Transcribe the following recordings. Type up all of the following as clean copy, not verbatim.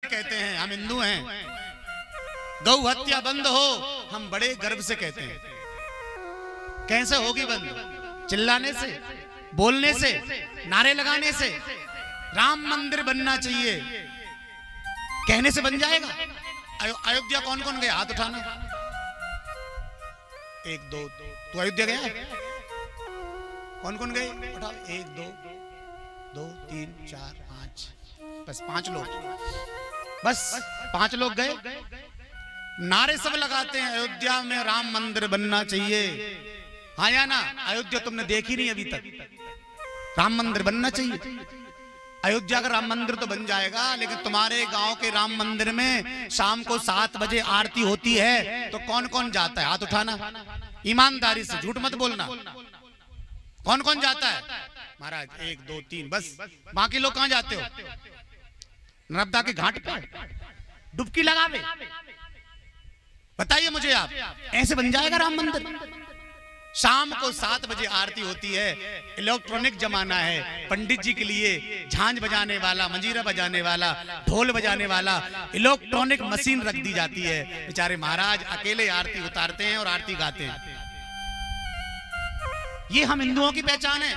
कहते हैं, हम हिंदू हैं। गौ हत्या बंद हो, हम बड़े गर्व से कहते हैं। कैसे होगी बंद? चिल्लाने से, बोलने से, नारे लगाने से। राम मंदिर बनना चाहिए कहने से बन जाएगा? अयोध्या कौन कौन गया? हाथ उठाना। एक दो, तू अयोध्या गया है? कौन कौन गए? उठाओ। एक दो, 3 4 5, बस 5 लोग। बस 5 लोग गए। नारे सब लगाते हैं अयोध्या में राम मंदिर बनना चाहिए। हाँ या ना? अयोध्या तुमने देखी नहीं अभी तक। राम मंदिर बनना चाहिए। अयोध्या का राम मंदिर तो बन जाएगा, लेकिन तुम्हारे गांव के राम मंदिर में शाम को 7 बजे आरती होती है तो कौन कौन जाता है? हाथ उठाना ईमानदारी से, झूठ मत बोलना। कौन कौन जाता है? महाराज 1 2 3 बस। बाकी लोग कहां जाते हो? नर्मदा के घाट पे डुबकी लगावे। बताइए मुझे आप, ऐसे बन जाएगा राम मंदिर? शाम को 7 बजे आरती होती है। इलेक्ट्रॉनिक जमाना है। पंडित जी के लिए झांझ बजाने वाला, मंजीरा बजाने वाला, ढोल बजाने वाला इलेक्ट्रॉनिक मशीन रख दी जाती है। बेचारे महाराज अकेले आरती उतारते हैं और आरती गाते हैं। ये हम हिंदुओं की पहचान है।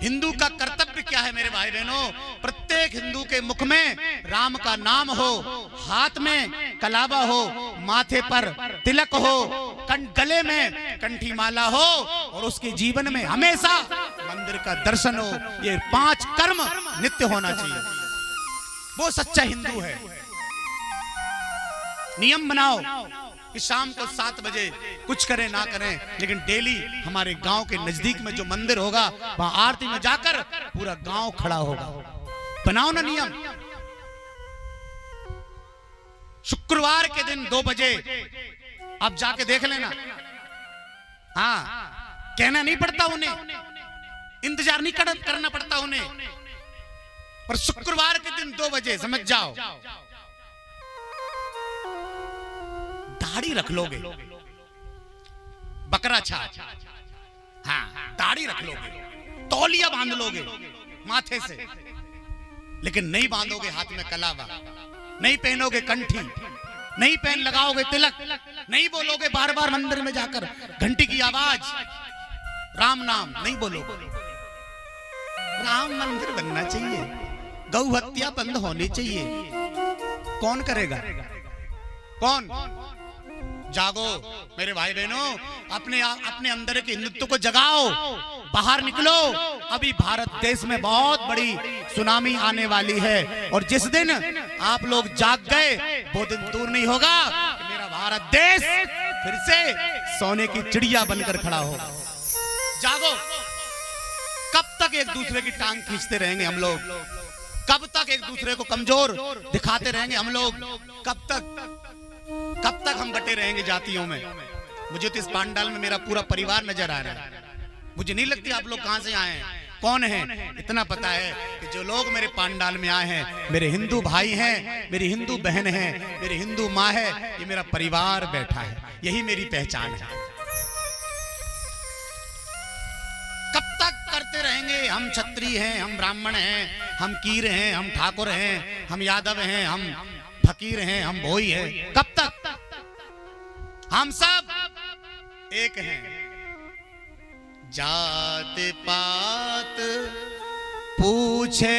हिंदू का कर्तव्य क्या है मेरे भाई बहनों? प्रत्येक हिंदू के मुख में राम का नाम हो, हाथ में कलावा हो, माथे पर तिलक हो, गले में कंठी माला हो और उसके जीवन में हमेशा मंदिर का दर्शन हो। ये 5 कर्म नित्य होना चाहिए। वो सच्चा हिंदू है। नियम बनाओ कि शाम को 7 बजे कुछ करें ना करें, लेकिन डेली हमारे गांव के नजदीक में जो मंदिर होगा वहां आरती में जाकर पूरा गांव खड़ा होगा। बनाओ ना नियम। शुक्रवार के दिन 2 बजे आप जाके देख लेना। हाँ, कहना नहीं पड़ता उन्हें, इंतजार नहीं करना पड़ता उन्हें, पर शुक्रवार के दिन 2 बजे समझ जाओ। दाढ़ी रख लोगे, बकरा छाछ, हाँ दाढ़ी रख लोगे, तौलिया बांध लोगे माथे से, लेकिन नहीं बांधोगे हाथ में कलावा, नहीं पहनोगे कंठी, नहीं पहन लगाओगे तिलक, नहीं बोलोगे बार बार मंदिर में जाकर घंटी की आवाज, राम नाम नहीं बोलोगे। राम मंदिर बनना चाहिए, गौ हत्या बंद होनी चाहिए। कौन करेगा? कौन? जागो मेरे भाई बहनों, अपने अंदर के हिंदुत्व को जगाओ, बाहर निकलो। अभी भारत देश में बहुत बड़ी सुनामी आने वाली है और जिस दिन आप लोग जाग गए वो दिन दूर नहीं होगा कि मेरा भारत देश फिर से सोने की चिड़िया बनकर खड़ा होगा। जागो। कब तक एक दूसरे की टांग खींचते रहेंगे हम लोग? कब तक एक दूसरे को कमजोर दिखाते रहेंगे हम लोग? कब तक हम बटे रहेंगे जातियों में? मुझे तो इस पांडाल में मेरा पूरा परिवार नजर आ रहा है। मुझे नहीं लगती आप लोग कहां से आए हैं, कौन हैं। इतना पता है कि जो लोग मेरे पांडाल में आए हैं मेरे हिंदू भाई हैं, मेरी हिंदू बहन हैं, मेरी हिंदू माँ है, ये मेरा परिवार बैठा है। यही मेरी पहचान है। कब तक करते रहेंगे? हम क्षत्रिय हैं, हम ब्राह्मण हैं, हम कीर हैं, हम ठाकुर हैं, हम यादव हैं, हम फकीर हैं, हम भोई हैं। कब तक? हम सब एक हैं। जात पात पूछे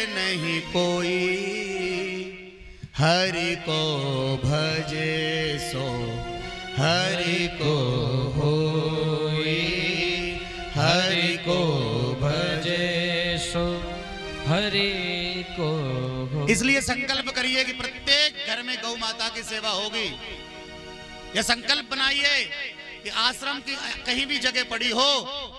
नहीं कोई, हरि को भजे सो हरि को होई, हरि को भजे सो हरि को। इसलिए संकल्प करिए कि प्रत्येक घर में गौ माता की सेवा होगी। यह संकल्प बनाइए कि आश्रम की कहीं भी जगह पड़ी हो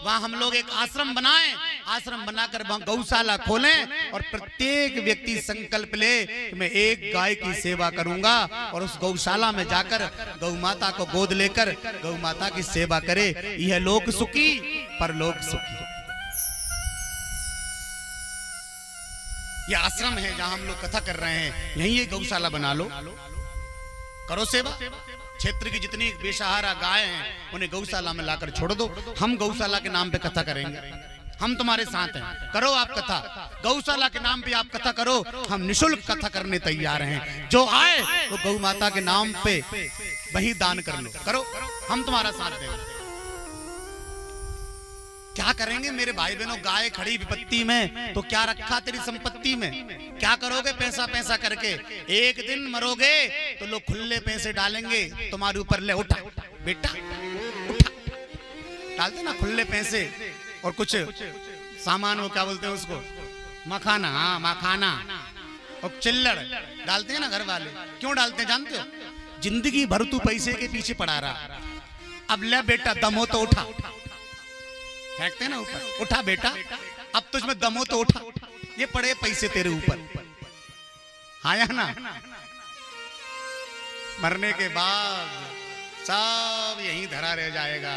वहां हम लोग एक आश्रम बनाएं, आश्रम बनाकर वहां गौशाला खोलें और प्रत्येक व्यक्ति संकल्प ले कि मैं एक गाय की सेवा करूंगा और उस गौशाला में जाकर गौ माता को गोद लेकर गौ माता की सेवा करे। यह लोक सुखी परलोक सुखी। यह आश्रम है जहां हम लोग कथा कर रहे हैं, यहीं एक गौशाला बना लो, करो सेवा। क्षेत्र की जितनी बेसहारा गाय हैं उन्हें गौशाला में लाकर छोड़ दो। हम गौशाला के नाम पे कथा करेंगे। हम तुम्हारे साथ हैं, करो आप कथा। गौशाला के नाम पे आप कथा करो, हम निशुल्क कथा करने तैयार हैं। जो आए वो गौ माता के नाम पे वही दान कर लो, करो, हम तुम्हारा साथ देंगे। क्या करेंगे मेरे भाई बहनों, गाय खड़ी विपत्ति में तो क्या रखा तेरी संपत्ति में? क्या करोगे पैसा पैसा करके? एक दिन मरोगे तो लोग खुले पैसे डालेंगे तुम्हारे ऊपर। ले उठा बेटा, उठा, डालते ना खुले पैसे और कुछ सामान, वो क्या बोलते हैं उसको, मखाना, हाँ मखाना और चिल्लड़ डालते हैं ना घर वाले। क्यों डालते हैं जानते हो? जिंदगी भर तू पैसे के पीछे पड़ा रहा, अब ले बेटा दम हो तो उठा, फेंकते हैं ना ऊपर, उठा बेटा अब तुझमें दम हो तो उठा, ये पड़े पैसे तेरे ऊपर। हाँ या ना? मरने के बाद सब यहीं धरा रह जाएगा।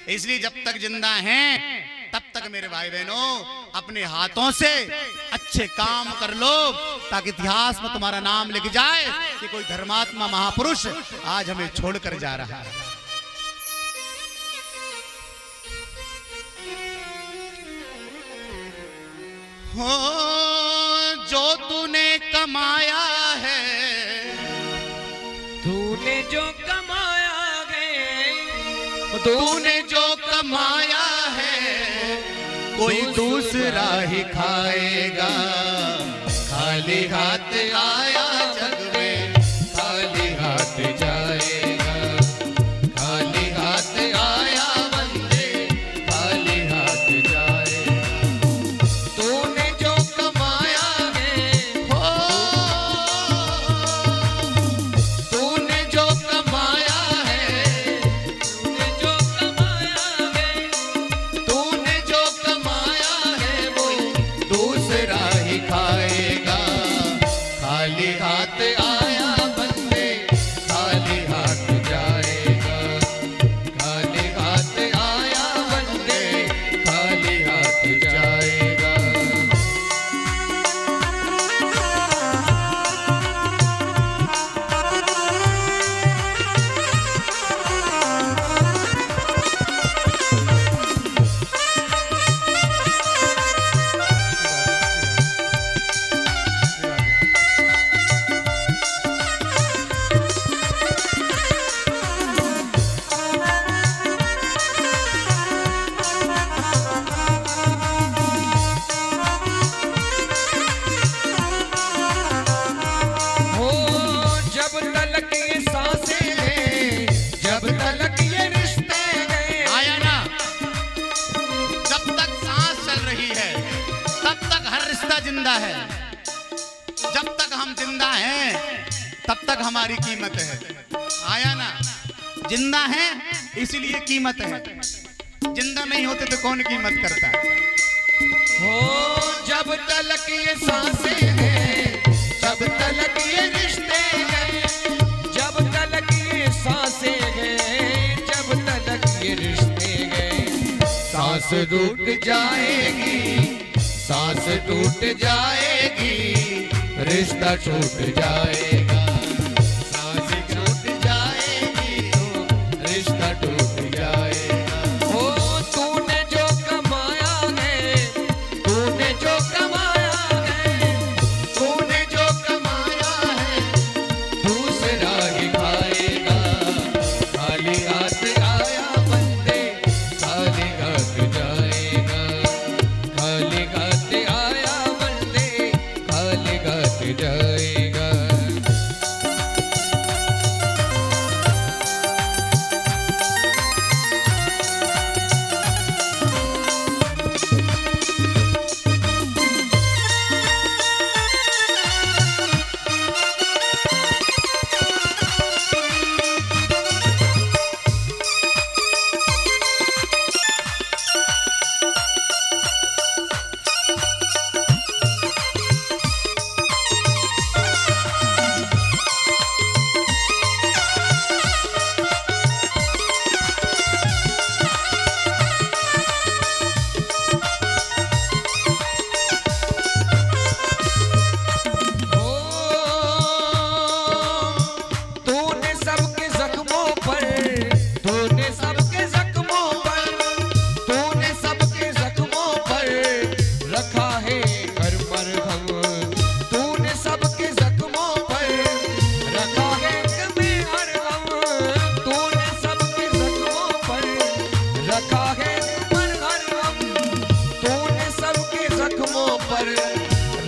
इसलिए जब तक जिंदा हैं तब तक मेरे भाई बहनों अपने हाथों से अच्छे काम कर लो, ताकि इतिहास में तुम्हारा नाम लिख जाए कि कोई धर्मात्मा महापुरुष आज हमें छोड़कर जा रहा है। हो जो तूने कमाया है, तूने जो कमाया है, तूने जो कमाया है कोई दूसरा ही खाएगा। खाली हाथ आया जग में, खाली हाथ जाएगा। खाली हाथ आया बंदे, खाली हाथ जाएगा। तूने जो कमाया है, हो तूने जो कमाया है, तूने जो कमाया है, तूने जो कमाया है वो दूसरा ही खाएगा। खाली हाथ आया बंदे, खाली हाथ जाएगा। खाली हाथ आया बंदे, खाली हाथ जाएगा। हो जब तलक ये सांसें हैं, जब तक ये रिश्ते हैं, आया ना? जब तक सांस चल रही है तब तक हर रिश्ता जिंदा है। जब तक हम जिंदा हैं तब तक हमारी कीमत है। आया ना? जिंदा है इसीलिए कीमत है, जिंदा नहीं होते तो कौन कीमत करता है? हो जब तक ये सांसें हैं, जब तक ये रिश्ते हैं, जब तलक ये सांसें हैं, जब तलक ये रिश्ते हैं। सांस टूट जाएगी, सांस टूट जाएगी, रिश्ता टूट जाएगा। सांस टूट जाएगी तो रिश्ता टूट जाएगा। हो तूने जो कमाया है, तूने जो कमाया है, तूने जो कमाया है दूसरा ही खाएगा। खाली हाथ आया बंदे, खाली हाथ जाएगा। खाली हाथ आया बंदे, खाली हाथ जाएगा।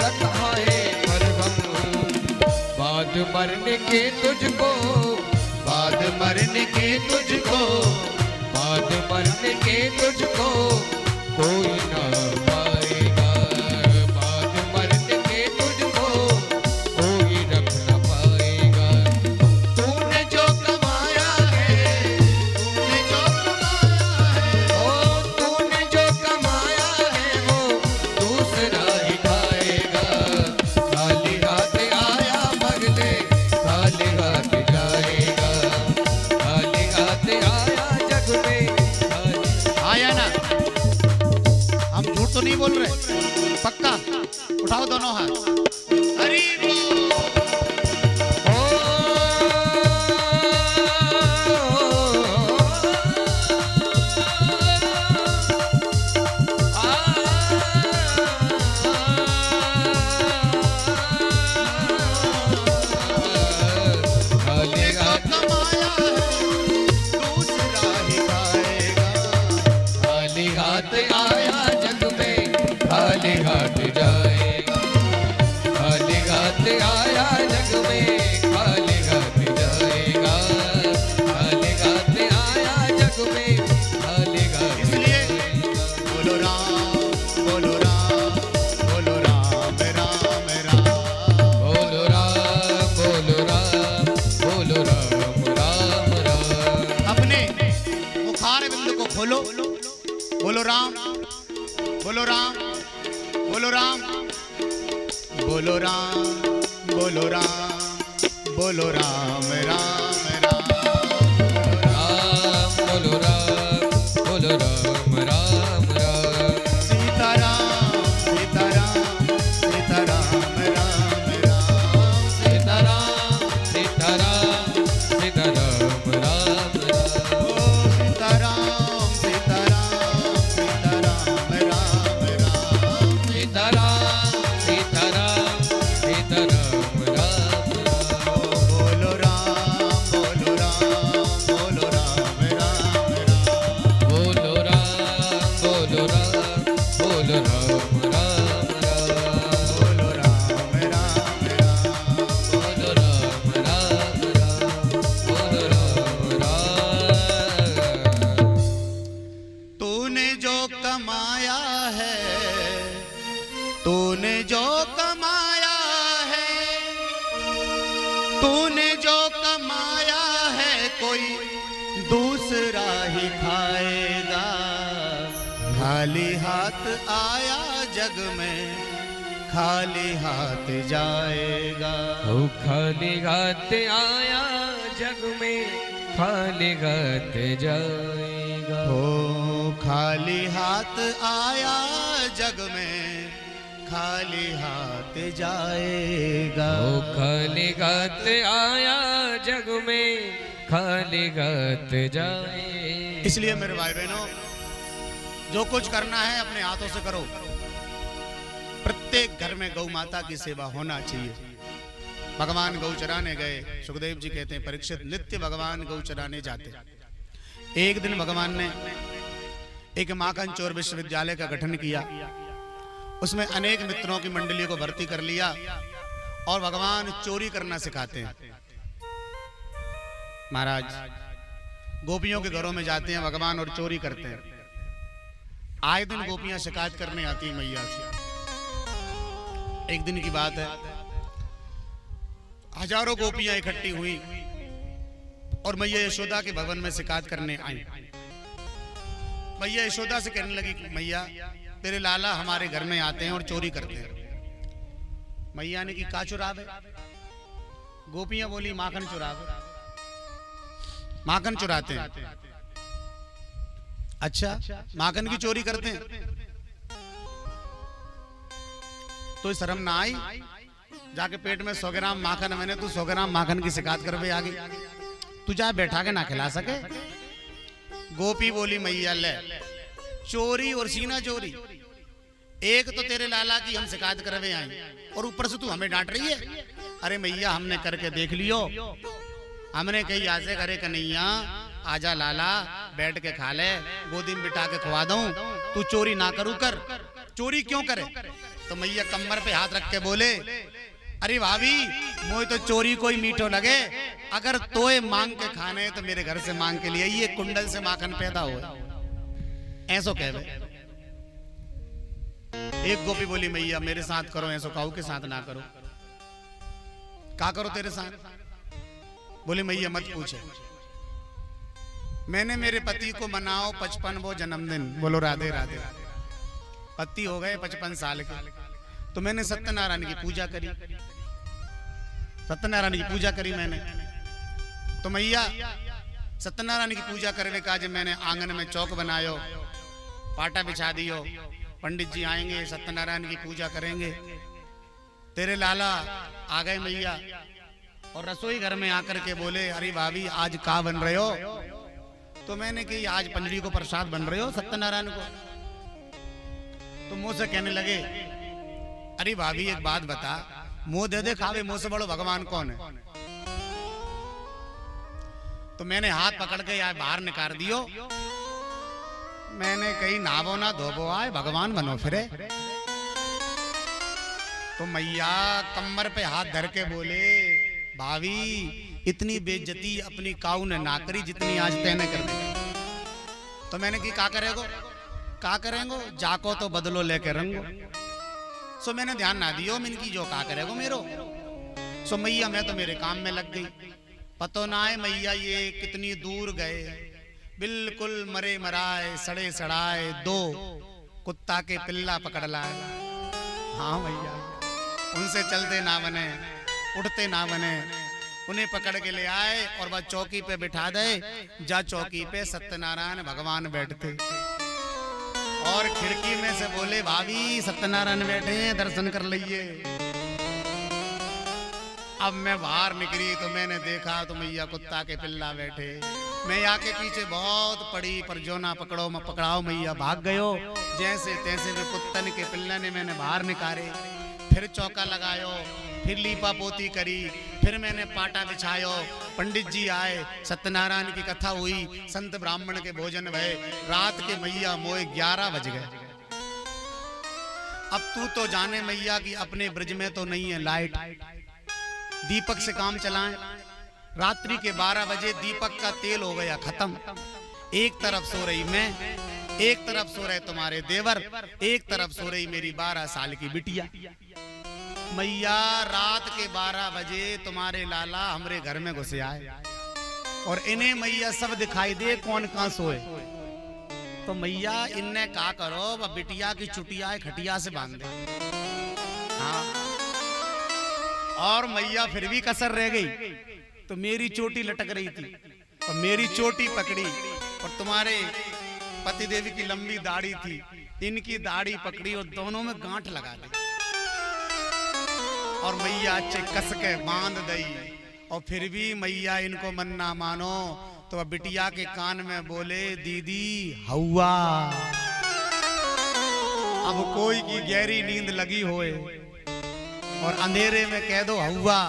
रखा है मरहम। बाद मरने के तुझको, बाद मरने के तुझको, बाद मरने के तुझको कोई ना पाएगा। बाद मरने के तुझको कोई रख न पाएगा। तूने जो कमाया है, तूने जो कमाया है, ओ तूने जो कमाया है वो दूसरा ही खाएगा। खाली हाथ आया मगले, खाली हाथ जाएगा। खाली हाथ आया जग में, खाली आया ना। हम झूठ तो नहीं बोल रहे, पक्का उठाओ दोनों हाथ। हरि बोल। खाली हाथ कमाया है दूसरा ही खाएगा। खाली हाथ आया जग में, खाली हाथ जाएगा। खाली हाथ आया जग में, खाली हाथ जाएगा। खाली हाथ आया जग में, खाली हाथ इसलिए जाएगा। बोलो राम, बोलो राम, बोलो राम राम राम। बोलो राम, बोलो राम, बोलो राम राम राम। अपने मुखार बिंद को खोलो, बोलो राम, बोलो राम, बोलो राम, बोलो राम, बोलो राम, बोलो राम राम राम। राम बोलो राम, बोलो राम राम राम। सीताराम, सीताराम, सीताराम राम राम। सीताराम, सीताराम, सीताराम राम राम। ओ सीताराम, सीताराम, सीताराम राम राम। सीताराम, सीताराम, सीताराम राम राम। ओ बोलो राम, बोलो राम, बोलो राम राम राम। बोलो राम, बोलो राम, बोलो राम राम राम। बोलो राम राम राम। बोलो राम राम राम, बोलो राम राम। तूने जो कमाया है, तूने जो कमाया है, तूने जो कमाया है कोई दूसरा ही खाएगा। खाली हाथ आया जग में, खाली हाथ जाएगा। ओ खाली हाथ आया जग में, खाली हाथ जाएगा। हो खाली हाथ आया जग में, खाली हाथ जाएगा। ओ खाली हाथ आया जग में, खाली हाथ जाएगा। इसलिए मेरे भाई बहनों, जो कुछ करना है अपने हाथों से करो। प्रत्येक घर में गौ माता की सेवा होना चाहिए। भगवान गौ चराने गए। सुखदेव जी कहते हैं परीक्षित नित्य भगवान गौ चराने जाते। एक दिन भगवान ने एक माखन चोर विश्वविद्यालय का गठन किया। उसमें अनेक मित्रों की मंडली को भर्ती कर लिया और भगवान चोरी करना सिखाते हैं। महाराज गोपियों के घरों में जाते हैं भगवान और चोरी करते हैं। आए दिन गोपियां शिकायत करने आती हैं मैया से। एक दिन की बात है, हजारों गोपियां इकट्ठी हुई और मैया यशोदा के भवन में शिकायत करने आई। मैया यशोदा से कहने लगी, मैया तेरे लाला हमारे घर में आते हैं और चोरी करते हैं। मैया ने की का चुरावे? गोपियां बोली माखन चुरावे। माखन चुराते हैं। अच्छा, माखन की चोरी करते हैं तो शर्म ना आई? जाके पेट में 100 ग्राम माखन, मैंने तू 100 ग्राम माखन की शिकायत कर आगे तू जा बैठा के ना खिला सके? गोपी बोली मैया ले, चोरी और सीना चोरी, एक तो तेरे लाला की हम शिकायत करवे आए और ऊपर से तू हमें डांट रही है। अरे मैया हमने करके देख लियो, हमने कही ऐसे करे कन्हैया आजा लाला बैठ के खा ले, गोदी में बिठा के खुआ दूं, तू चोरी ना करू कर। चोरी क्यों करे? तो तो मैया कमर पे हाथ रख के बोले, अरे भाभी मोए तो चोरी कोई मीठो लगे, अगर तोए मांग के खाने तो मेरे घर से मांग के लिए ये कुंडल से माखन पैदा हो। ऐसो कहवे। एक गोपी बोली, मैया मेरे साथ करो, ऐसो काऊ के साथ ना करो। का करो तेरे साथ? बोले मैया मत पूछे, मैंने मेरे पति को मनाओ 55वां जन्मदिन। बोलो राधे राधे। पति हो गए 55 साल के, तो मैंने सत्यनारायण की पूजा करी, सत्यनारायण की पूजा करी मैंने। तो मैया सत्यनारायण की पूजा करने का जब मैंने आंगन में चौक बनायो, पाटा बिछा दियो, पंडित जी आएंगे सत्यनारायण की पूजा करेंगे। तेरे लाला आ गए मैया, और रसोई घर में आकर के बोले, अरे भाभी आज का बन रहे हो? तो मैंने कि आज पंजरी को प्रसाद बन रहे हो सत्यनारायण को। तो मुंह से कहने लगे, अरे भाभी एक बात बता, मुंह दे दे खावे, मुंह से बड़ो भगवान कौन है? तो मैंने हाथ पकड़ के यार बाहर निकाल दियो। मैंने कही नावो ना धोबो आए, भगवान बनो फिरे। तो मैया कमर पे हाथ धर के बोले, भाभी इतनी बेइज्जती अपनी काऊ ने ना करी जितनी आज तैने कर दी। तो मैंने की का करेगो, का करेंगो, जाको तो बदलो लेके रंगो। सो मैंने ध्यान ना दियो मिनकी जो का करेगो मेरो। सो मैया मैं तो मेरे काम में लग गई। पतो ना है मैया ये कितनी दूर गए, बिल्कुल मरे मराए सड़े सड़ाए, दो कुत्ता के पिल्ला पकड़ लाए। हाँ मैया, उनसे चलते ना बने, उठते ना बने, उन्हें पकड़ के ले आए और वह चौकी पे बिठा दे। जा चौकी पे सत्यनारायण भगवान बैठते, और खिड़की में से बोले, भाभी सत्यनारायण बैठे हैं, दर्शन कर लीजिए। अब मैं बाहर निकली तो मैंने देखा तो मैया कुत्ता के पिल्ला बैठे। मैं आके पीछे बहुत पड़ी, पर जो ना पकड़ो मैं पकड़ाओ मैया, भाग गयो। जैसे तैसे वे कुत्तन के पिल्ला ने मैंने बाहर निकाले, फिर चौका लगायो, फिर लीपा पोती करी, फिर मैंने पाटा बिछायो। पंडित जी आए, सत्यनारायण की कथा हुई, संत ब्राह्मण के भोजन भये। रात के मैया मोए 11 बज गए। अब तू तो जाने मैया कि अपने ब्रज में तो नहीं है लाइट, दीपक से काम चलाएं। रात्रि के 12 बजे दीपक का तेल हो गया खत्म। एक तरफ सो रही मैं, एक तरफ सो रहे तुम्हारे देवर, एक तरफ सो रही मेरी 12 साल की बिटिया। मैया रात के 12 बजे तुम्हारे लाला हमरे घर में घुसे आए, और इन्हें मैया सब दिखाई दे कौन कहां सोए। तो मैया इनने का करो, वह बिटिया की चुटिया खटिया से बांध दे। हाँ, और मैया फिर भी कसर रह गई। तो मेरी चोटी लटक रही थी, और मेरी चोटी पकड़ी, और तुम्हारे पति देवी की लंबी दाढ़ी थी, इनकी दाढ़ी पकड़ी और दोनों में गांठ लगा दी, और मैया अच्छे कस के बांध दई। और फिर भी मैया इनको मन ना मानो, तो वह बिटिया के कान में बोले, दीदी हौवा। अब कोई की गहरी नींद लगी होए और अंधेरे में कह दो हौवा,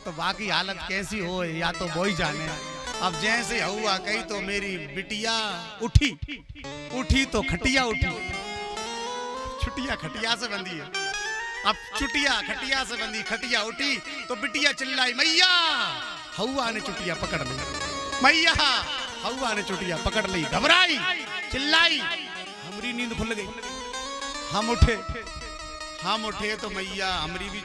तो बाकी हालत कैसी हो या तो वो ही जाने। अब जैसे हौवा कही तो मेरी बिटिया उठी, उठी तो खटिया उठी। छुटिया खटिया से बंधी है, अब चुटिया खटिया से बंधी, खटिया उठी तो बिटिया चिल्लाई, मैया हौवा ने चुटिया पकड़ ली, मैया हौवा ने चुटिया पकड़ ली। घबराई, चिल्लाई, हमारी नींद खुल गई। हम उठे तो मैया हमारी भी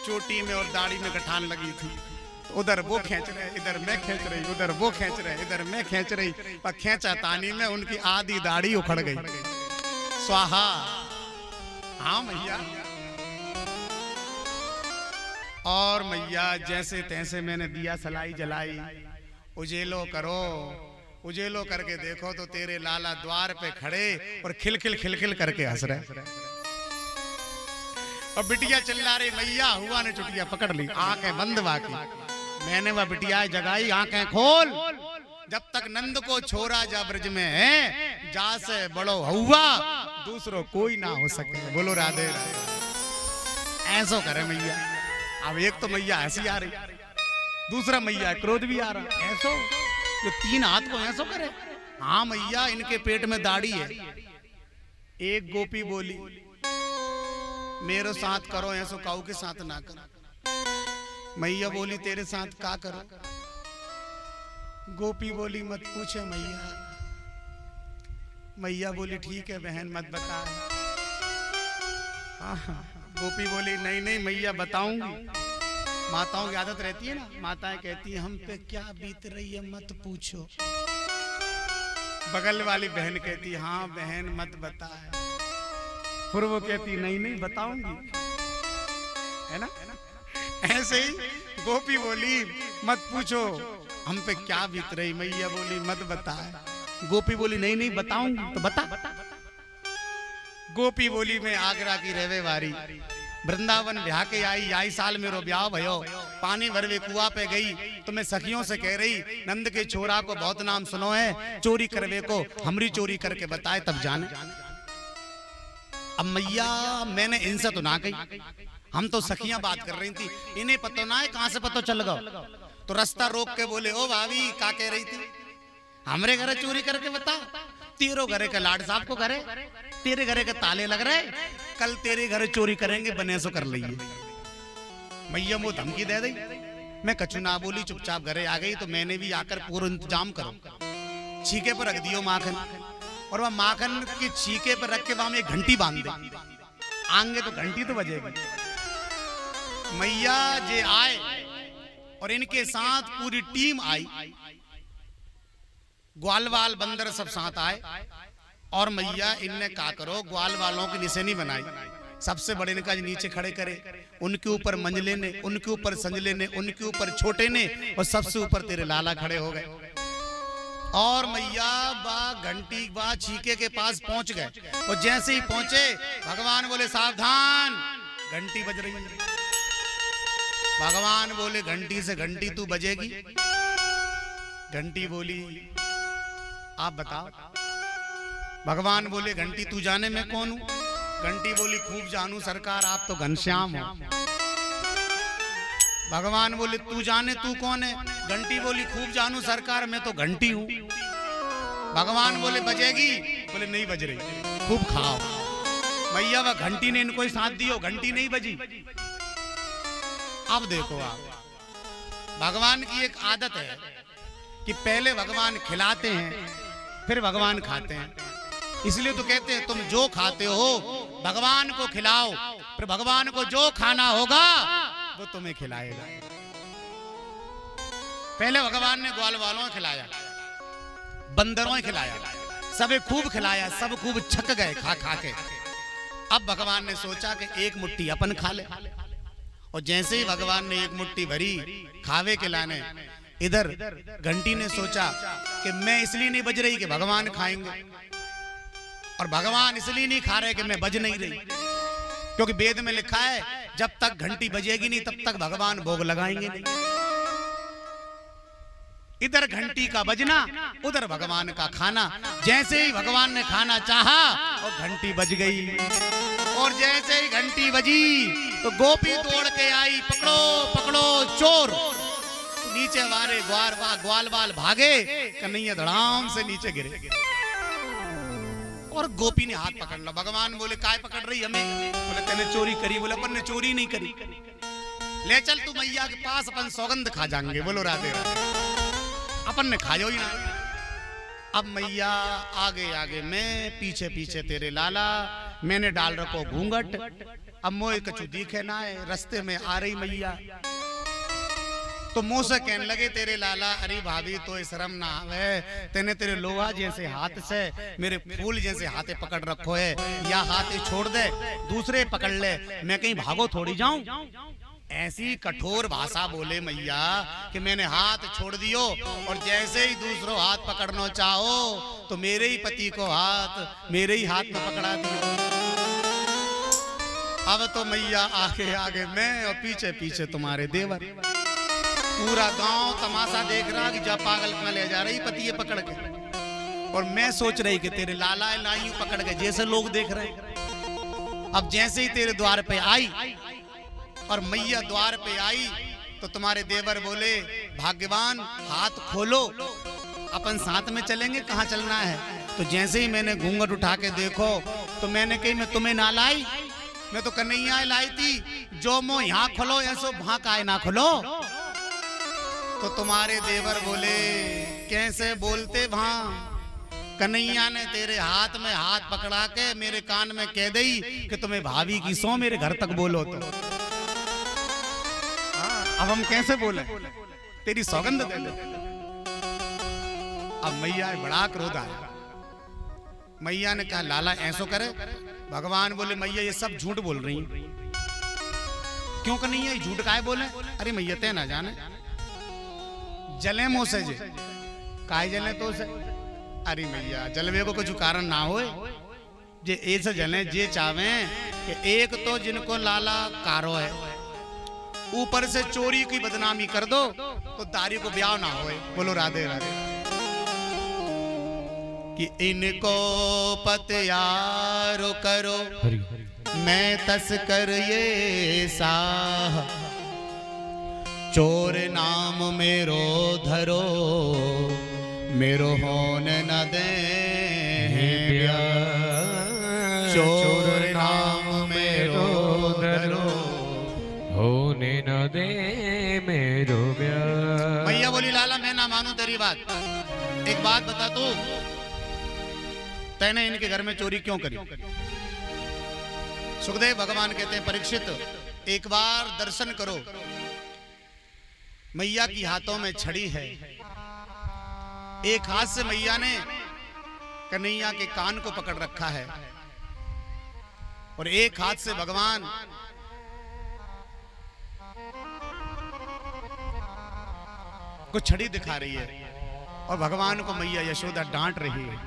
चोटी में और दाढ़ी में गठान लगी थी। तो उधर वो खींच रहे, इधर मैं खींच रही, उधर वो खींच रहे, इधर मैं खींच रही। पर खींचा तानी में उनकी आधी दाढ़ी उखड़ गई। स्वाहा। हाँ मैया। और मैया जैसे तैसे मैंने दिया सलाई जलाई, उजेलो करो, उजेलो करके देखो तो तेरे लाला द्वार पे खड़े और खिल करके हंस रहे। और बिटिया चिल्ला रही, मैया हुआ ने चुटिया पकड़ ली, आंखें बंद बाकी। मैंने वह बिटिया जगाई, आंखें खोल, जब तक नंद को छोरा जा ब्रज में है, जा से बड़ो हुआ दूसरो कोई ना हो सके। बोलो राधे राधे। ऐसो करे मैया। अब एक तो मैया ऐसी आ रही, दूसरा मैया क्रोध भी आ रहा, ऐसो जो 3 हाथ को ऐसो करे। हाँ मैया, इनके पेट में दाढ़ी है। एक गोपी बोली, मेरो साथ करो ऐसो काऊ के साथ ना करो। मैया बोली तेरे साथ का करो? गोपी बोली मत पूछे मैया। मैया बोली ठीक है बहन मत बता। गोपी बोली नहीं नहीं मैया बताऊंगी। माताओं की आदत रहती है ना, माताएं कहती हैं हम पे क्या बीत रही है मत पूछो। बगल वाली बहन कहती हाँ बहन मत बता। फिर वो कहती नहीं नहीं बताऊंगी, है ना। ऐसे ही गोपी बोली मत पूछो हम पे क्या बीत रही। मैया बोली मत बता। गोपी बोली नहीं नहीं बताऊंगी तो बता। गोपी बोली मैं आगरा की रहवे वारी, वृंदावन ब्याह के आई साल मेरो ब्याह भयो। पानी भरवे कुआ पे गई तो मैं सखियों से कह रही नंद के छोरा को बहुत नाम सुनो है, चोरी करवे को हमरी चोरी करके बताए तब जाने। अब मैया मैंने इनसे तो ना कही, हम तो सखियां बात कर रही थी, इन्हें पता ना है कहां से पता चल गया। तो रास्ता रोक के बोले ओ भाभी क्या कह रही थी? हमरे घरे चोरी करके बता। तेरो घरे के लाड साहब को घरे, तेरे घरे के ताले लग रहे, कल तेरे घरे चोरी करेंगे बने सो कर लीजिए। मैया वो धमकी दे दी। मैं कछु ना बोली चुपचाप घरे आ गई। तो मैंने भी आकर पूरा इंतजाम करो, छीके पर रख दियो माखन, और वह माखन के छीके पर रख के वहां में एक घंटी बांध दे, आएंगे तो घंटी तो बजेगी। मैया जे आए और इनके साथ पूरी टीम आई, ग्वाल वाल बंदर सब साथ आए। और मैया इनने का करो ग्वाल वालों की निशानी बनाई, सबसे बड़े ने कहा नीचे खड़े करे, उनके ऊपर मंजले ने, उनके ऊपर संजले ने, उनके ऊपर छोटे ने, और सबसे ऊपर तेरे लाला खड़े हो गए। और मैया बा घंटी बा छीके के पास पहुंच गए, और जैसे ही पहुंचे भगवान बोले सावधान घंटी बज रही है। भगवान बोले घंटी से घंटी तू बजेगी? घंटी बोली आप बताओ। भगवान बोले घंटी तू जाने मैं कौन हूं? घंटी बोली खूब जानू सरकार, आप तो घनश्याम हो। भगवान बोले तू जाने तू कौन है? घंटी बोली खूब जानू सरकार, मैं तो घंटी हूं। भगवान बोले बजेगी? बोले नहीं बज रही, खूब खाओ। भैया वह घंटी ने इनको ही साथ दियो, घंटी नहीं बजी। अब देखो आप, भगवान की एक आदत है कि पहले भगवान खिलाते हैं फिर भगवान खाते हैं। इसलिए तो कहते हैं तुम जो खाते हो भगवान को खिलाओ, फिर भगवान को जो खाना होगा वो तुम्हें खिलाएगा। पहले भगवान ने ग्वाल वालों को खिलाया, बंदरों को खिलाया, सबे खूब खिलाया, सब खूब छक गए खा खा के। अब भगवान ने सोचा कि एक मुट्ठी अपन खा ले, और जैसे ही भगवान ने एक मुट्ठी भरी खावे के लाने, इधर घंटी ने सोचा कि मैं इसलिए नहीं बज रही कि भगवान खाएंगे, और भगवान इसलिए नहीं खा रहे कि मैं बज नहीं रही, क्योंकि वेद में लिखा है जब तक घंटी बजेगी नहीं तब तक भगवान भोग लगाएंगे नहीं। इधर घंटी का बजना, उधर भगवान का खाना। जैसे ही भगवान ने खाना चाहा और घंटी बज गई, और जैसे ही घंटी बजी तो गोपी दौड़ के आई, पकड़ो पकड़ो चोर। नीचे वारे ग्वाल वाल भागे, कन्हैया धड़ाम से नीचे गिरे, और गोपी ने हाथ पकड़ लो। भगवान बोले काय पकड़ रही हमें? बोले तेने चोरी करी? बोले अपन ने चोरी नहीं करी, ले चल तू मैया के पास, अपन सौगंध खा जाएंगे। बोलो राधे राधे, अपन ने खायो ही ना। अब मैया आगे आगे मैं, पीछे पीछे तेरे लाला, मैंने डाल रखो घूंघट। अब मोए कछु दिखे ना है, रास्ते में आ रही मैया तो मुंह से कहने लगे तेरे लाला, अरे भाभी तो शर्म ना आवे, तेने तेरे लोहा जैसे हाथ से मेरे फूल जैसे हाथे पकड़ रखो है, या हाथ छोड़ दे दूसरे पकड़ ले, मैं कहीं भागो थोड़ी जाऊं। ऐसी कठोर भाषा बोले मैया कि मैंने हाथ छोड़ दियो, और जैसे ही दूसरों हाथ पकड़ना चाहो तो मेरे ही पति को हाथ मेरे ही हाथ में पकड़ा दियो। अब तो मैया आगे आगे मैं और पीछे पीछे तुम्हारे देवर। पूरा गांव तमाशा देख रहा कि जा पागल कहां ले जा रही पति ये पकड़ के, और मैं सोच रही कि तेरे लाला लाइयों पकड़ के जैसे लोग देख रहे। अब जैसे ही तेरे द्वार पे आई और मैया द्वार पे आई तो तुम्हारे देवर बोले भाग्यवान हाथ खोलो, अपन साथ में चलेंगे, कहाँ चलना है? तो जैसे ही मैंने घूंघट उठा के देखो तो मैंने कही मैं तुम्हें ना लाई, मैं तो कन्हैया लाई थी, जो मो यहाँ खोलो ऐसो वहां काहे ना खोलो। तो तुम्हारे देवर बोले कैसे बोलते वहां। कन्हैया ने तेरे हाथ में हाथ पकड़ा के मेरे कान में कह दी कि तुम्हें भाभी की सो मेरे घर तक बोलो। तो अब हम कैसे बोले, तेरी सौगंध दे दे। अब मैया बड़ा क्रोध आया। मैया ने कहा लाला ऐसो करे। भगवान बोले मैया ये सब झूठ बोल रही हैं। क्यों कन्हैया ये झूठ काहे बोले। अरे मैया ते ना जाने जले मुंह से जे काहे जले तो से। अरे मैया जलवे को कुछ कारण ना होए, जे ऐसे जले जे चावे कि एक तो जिनको लाला कारो है, ऊपर से चोरी की बदनामी कर दो तो दारी को ब्याह ना होए। बोलो राधे राधे। कि इनको पतयारो करो मैं तस्कर ये साह, चोर नाम मेरो धरो मेरो होने न दे ब्याह। चोर नाम मेरो धरो होने न दे मेरो ब्याह। मैया बोली लाला मैं ना मानू तेरी बात। एक बात बता तू, तैने इनके घर में चोरी क्यों करी। सुखदेव भगवान कहते हैं परीक्षित एक बार दर्शन करो। मैया की हाथों में छड़ी है, एक हाथ से मैया ने कन्हैया के कान को पकड़ रखा है और एक हाथ से भगवान को छड़ी दिखा रही है और भगवान को मैया यशोदा डांट रही है।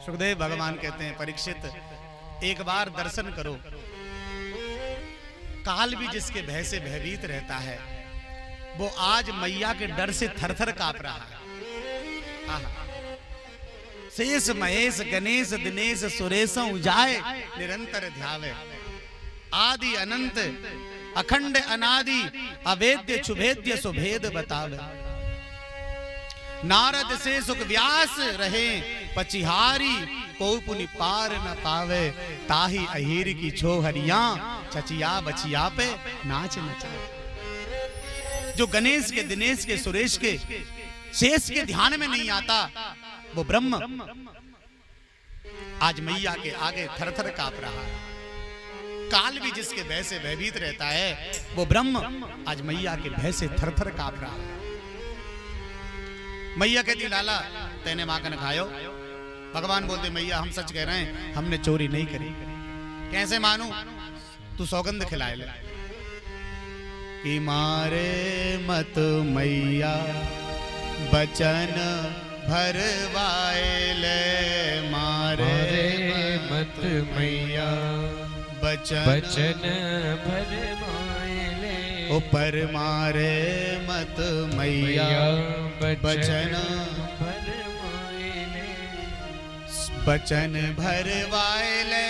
सुखदेव भगवान कहते हैं परीक्षित एक बार दर्शन करो। काल भी जिसके भय से भयभीत रहता है वो आज मैया के डर से थरथर कांप रहा है। शेष महेश गणेश दिनेश सुरेश उजाए निरंतर ध्यावे, आदि अनंत अखंड अनादि अवेद्य छुभेद्य सुभेद बतावे। नारद से सुख व्यास रहे पचिहारी, को पुनि पार न पावे। ताही अहीर की छोहरिया चचिया बचिया पे नाच नचावे। जो गणेश के दिनेश के सुरेश के शेष के ध्यान में नहीं आता वो ब्रह्म आज मैया के आगे थरथर कांप रहा है। काल भी जिसके भय से भयभीत रहता है वो ब्रह्म आज मैया के भय से थरथर कांप रहा है। मैया कहती लाला तेने मां कन खायो। भगवान बोलते मैया हम सच कह रहे हैं, हमने चोरी नहीं करी। कैसे मानू, तू सौगंध खिलाए ले। कि मारे मत मैया बचन भरवाए ले, मारे मत मैया बचन भरवाए ले। ऊपर मारे मत मैया बचन भरवाए ले। बचन भरवाए ले,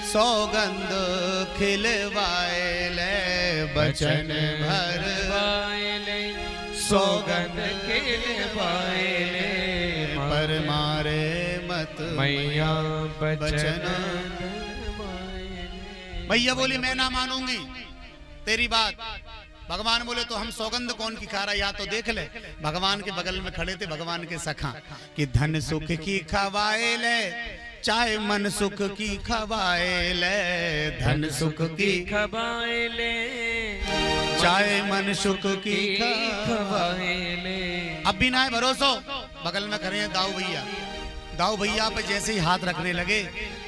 सौगंध खिलवाए ले। बचन भरवाए ले, सौगंध खिलवाए ले। पर मारे मत मैया बचन मैया बोली मैं ना मानूंगी तेरी बात। भगवान बोले तो हम सौगंध कौन की खा रहा, या तो देख ले। भगवान के बगल में खड़े थे भगवान के सखा कि धन सुख की खवाए ले, चाहे मन सुख की खवाए ले। धन सुख की खवाए ले, चाहे मन सुख की खवाए ले। अब भी ना है भरोसा। बगल में खड़े हैं दाऊ भैया। दाऊ भैया पे जैसे ही हाथ रखने लगे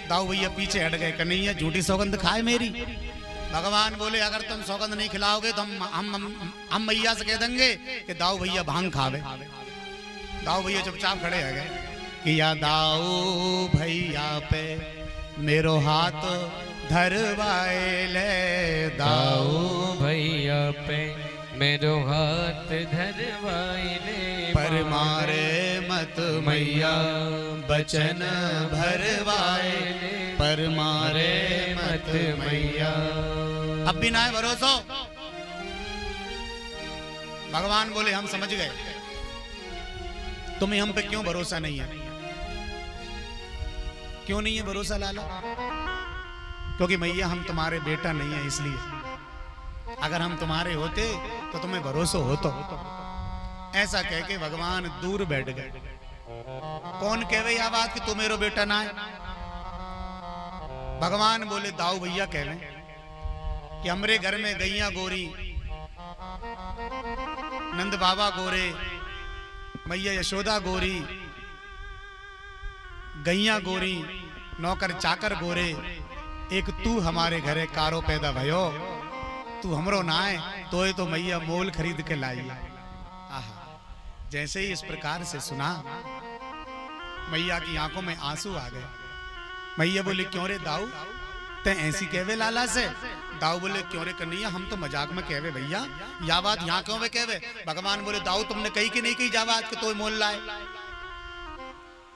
दाऊ भैया पीछे हट गए। कन्हैया झूठी सौगंध खाए मेरी। भगवान बोले अगर तुम सौगंध नहीं खिलाओगे तो हम मैया से कह देंगे कि दाऊ भैया भांग खावे। दाऊ भैया चुपचाप खड़े हो गए कि या दाऊ भैया पे मेरो हाथ धरवाए ले। दाऊ भैया पे मेरो हाथ धरवाए ले। पर मारे मत मैया बचन भरवाए ले। पर मारे मत मैया। अब भी ना है भरोसा। भगवान बोले हम समझ गए, तुम्हें हम पे क्यों भरोसा नहीं है। क्यों नहीं है भरोसा लाला। क्योंकि मैया हम तुम्हारे बेटा नहीं है, इसलिए अगर हम तुम्हारे होते तो तुम्हें भरोसा होता। ऐसा कह के भगवान दूर बैठ गए। कौन कहवे यह बात कि तू मेरो बेटा ना है? भगवान बोले दाऊ भैया कहवे कि हमरे घर में गैया गोरी, नंद बाबा गोरे, मैया यशोदा गोरी, गैया गोरी, नौकर चाकर गोरे, एक तू हमारे घरे कारो पैदा भयो, तू हमरो ना है तो ये तो मैया मोल खरीद के लाई। आहा, जैसे ही इस प्रकार से सुना मैया की आंखों में आंसू आ गए। मैया बोले क्यों रे दाऊ, ते ऐसी कहवे लाला से? दाऊ बोले क्यों रे कन्हैया, हम तो मजाक में कहवे भैया, या बात यहाँ क्यों वे कहवे? भगवान बोले दाऊ तुमने कही कि नहीं कही जा बात कि तो मोल लाए?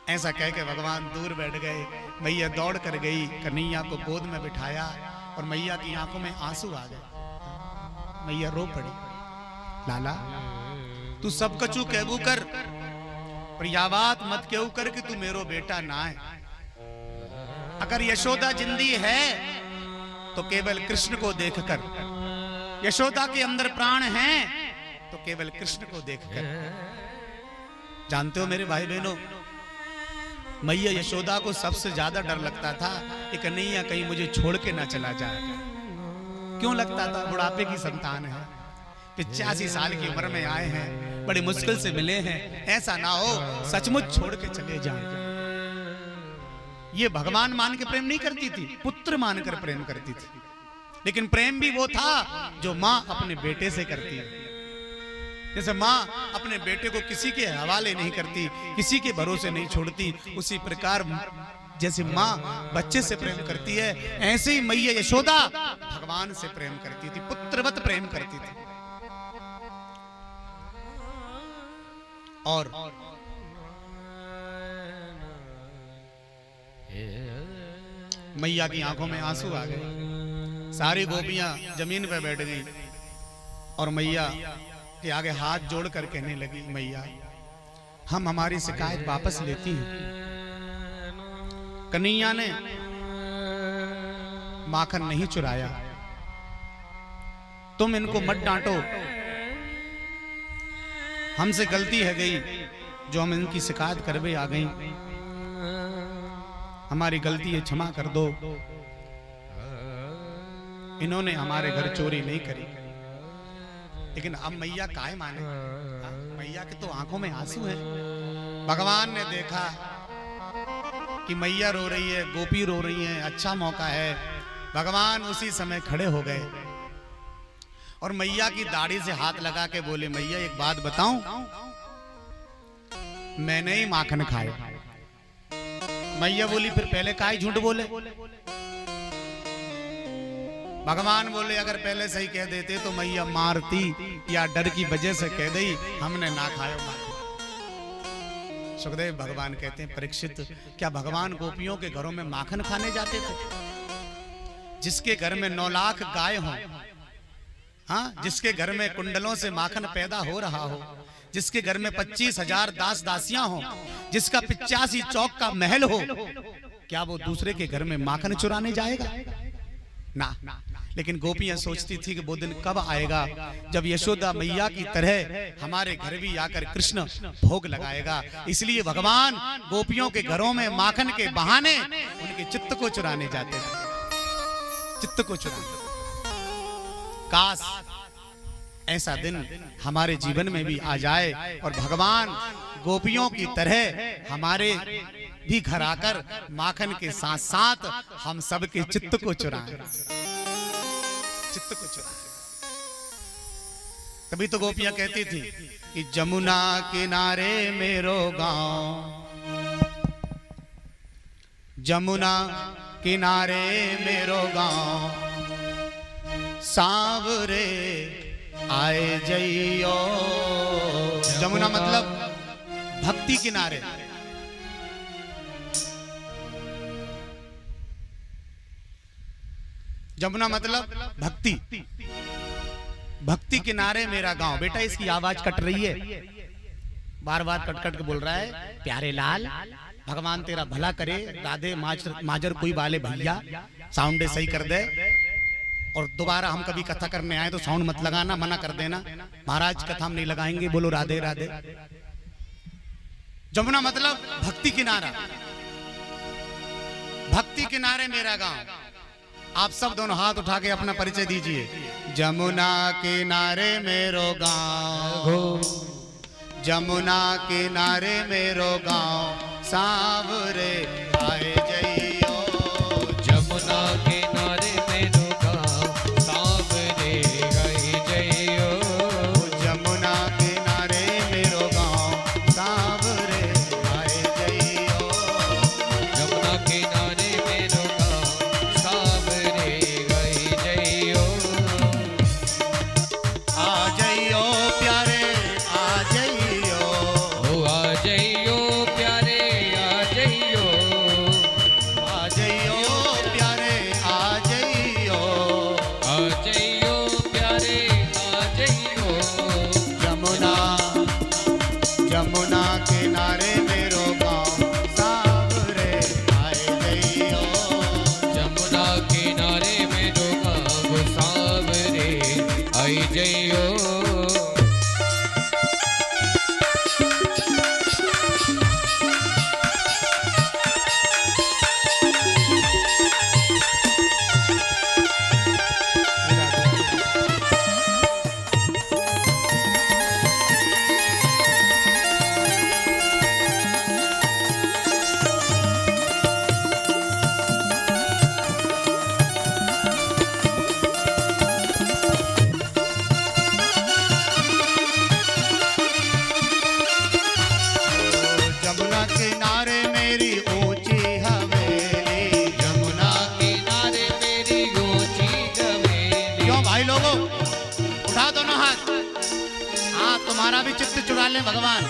ऐसा कह के भगवान दूर बैठ गए। मैया दौड़ कर गई, कन्हैया को गोद में बिठाया और मैया की आंखों में आंसू आ गए। मैया रो पड़ी। लाला तू सब कछु कहबू कर, पर या बात मत कहू कर कि तू मेरो बेटा ना है। अगर यशोदा जिंदी है तो केवल कृष्ण को देखकर, यशोदा के अंदर प्राण हैं तो केवल कृष्ण को देखकर। जानते हो मेरे भाई बहनों, मैया यशोदा को सबसे ज्यादा डर लगता था कि कन्हैया कहीं मुझे छोड़ के ना चला जाए। क्यों लगता था? बुढ़ापे की संतान है, 85 साल की उम्र में आए हैं, बड़ी मुश्किल से मिले हैं, ऐसा ना हो सचमुच छोड़ के चले जाएं। ये भगवान मान के प्रेम नहीं करती थी, पुत्र मानकर प्रेम करती थी। लेकिन प्रेम भी वो था जो माँ अपने बेटे से करती है। जैसे माँ अपने बेटे को किसी के हवाले नहीं करती, किसी के भरोसे नहीं छोड़ती, उसी प्रकार जैसे माँ बच्चे से प्रेम करती है, ऐसे ही मैया यशोदा भगवान से प्रेम करती थी, पुत्रवत प्रेम करती थी। और मैया की आंखों में आंसू आ गए। सारी गोपियां जमीन पर बैठ गई और मैया के आगे हाथ जोड़ कर कहने लगी, मैया हम हमारी शिकायत वापस लेती हैं। कन्हैया ने माखन नहीं चुराया, तुम इनको मत डांटो, हमसे गलती है गई जो हम इनकी शिकायत करवे आ गई, हमारी गलती है, क्षमा कर दो। इन्होंने हमारे घर चोरी नहीं करी। लेकिन अब मैया काहे माने? मैया के तो आंखों में आंसू है। भगवान ने देखा कि मैया रो रही है, गोपी रो रही है, अच्छा मौका है। भगवान उसी समय खड़े हो गए और मैया की दाढ़ी से हाथ लगा के बोले, मैया एक बात बताऊं, मैंने ही माखन खाया। मैया बोली फिर पहले काहे झूठ बोले? भगवान बोले अगर पहले सही कह देते तो मैया मारती, या डर की वजह से कह दी हमने ना खाया माखन। सुखदेव भगवान कहते हैं, परीक्षित क्या भगवान गोपियों के घरों में माखन खाने जाते थे? जिसके घर में 9 लाख गाय हो, हाँ, जिसके घर में कुंडलों से माखन पैदा हो रहा हो, जिसके घर में 25,000 दास दासियां हो, जिसका 85 चौक का महल हो, क्या वो दूसरे के घर में माखन चुराने जाएगा? ना। लेकिन गोपियां सोचती थी कि वो दिन कब आएगा जब यशोदा मैया की तरह हमारे घर भी आकर कृष्ण भोग लगाएगा। इसलिए भगवान गोपियों के घरों में माखन के बहाने उनके चित्त को चुराने जाते थे, चित्त को चुराने। काश ऐसा दिन हमारे जीवन में भी आ जाए और भगवान गोपियों की तरह हमारे भी घर आकर माखन के साथ साथ हम सबके चित्त को चुराएं, चित्त को चुराएं। तभी तो गोपियां कहती थी कि जमुना किनारे मेरो गांव, जमुना किनारे मेरो गांव, सांवरे आए जइयो। जमुना मतलब भक्ति किनारे, जमुना मतलब भक्ति, भक्ति किनारे मेरा गांव। बेटा इसकी आवाज कट रही है, बार बार कट कट के बोल रहा है, प्यारे लाल भगवान तेरा भला करे, राधे माजर कोई वाले भैया, साउंड सही कर दे। और दोबारा हम कभी कथा करने आए तो साउंड मत लगाना, मना कर देना। महाराज कथा हम नहीं लगाएंगे, बोलो राधे राधे। जमुना मतलब भक्ति किनारा, भक्ति किनारे मेरा गांव। आप सब दोनों हाथ उठा के अपना परिचय दीजिए। जमुना किनारे मेरो गांव, जमुना किनारे मेरो गांव, सांवरे आए जइयो। जमुना किनारे मेरो गाँव, सांवरे आए जइयो। जमुना किनारे मेरो गांव, सांवरे आए जइयो। जमुना किनारे मेरो गाँव, सांवरे आए जइयो। आ जइयो प्यारे आ जइयो, ओ आ जइयो प्यारे आ जइयो। आ जइयो प्यारे आ जइयो। आ जइयो प्यारे आ जइयो। जमुना जमुना किनारे मेरो गांव, सांवरे आए जइयो। जमुना किनारे मेरो गाँव, सांवरे आए जइयो। जमुना किनारे मेरी ऊंची हवेली। जमुना किनारे मेरी ऊंची हवेली। क्यों भाई लोगों, उठा दोनों हाथ। हाँ, तुम्हारा भी चित्त चुरा ले भगवान।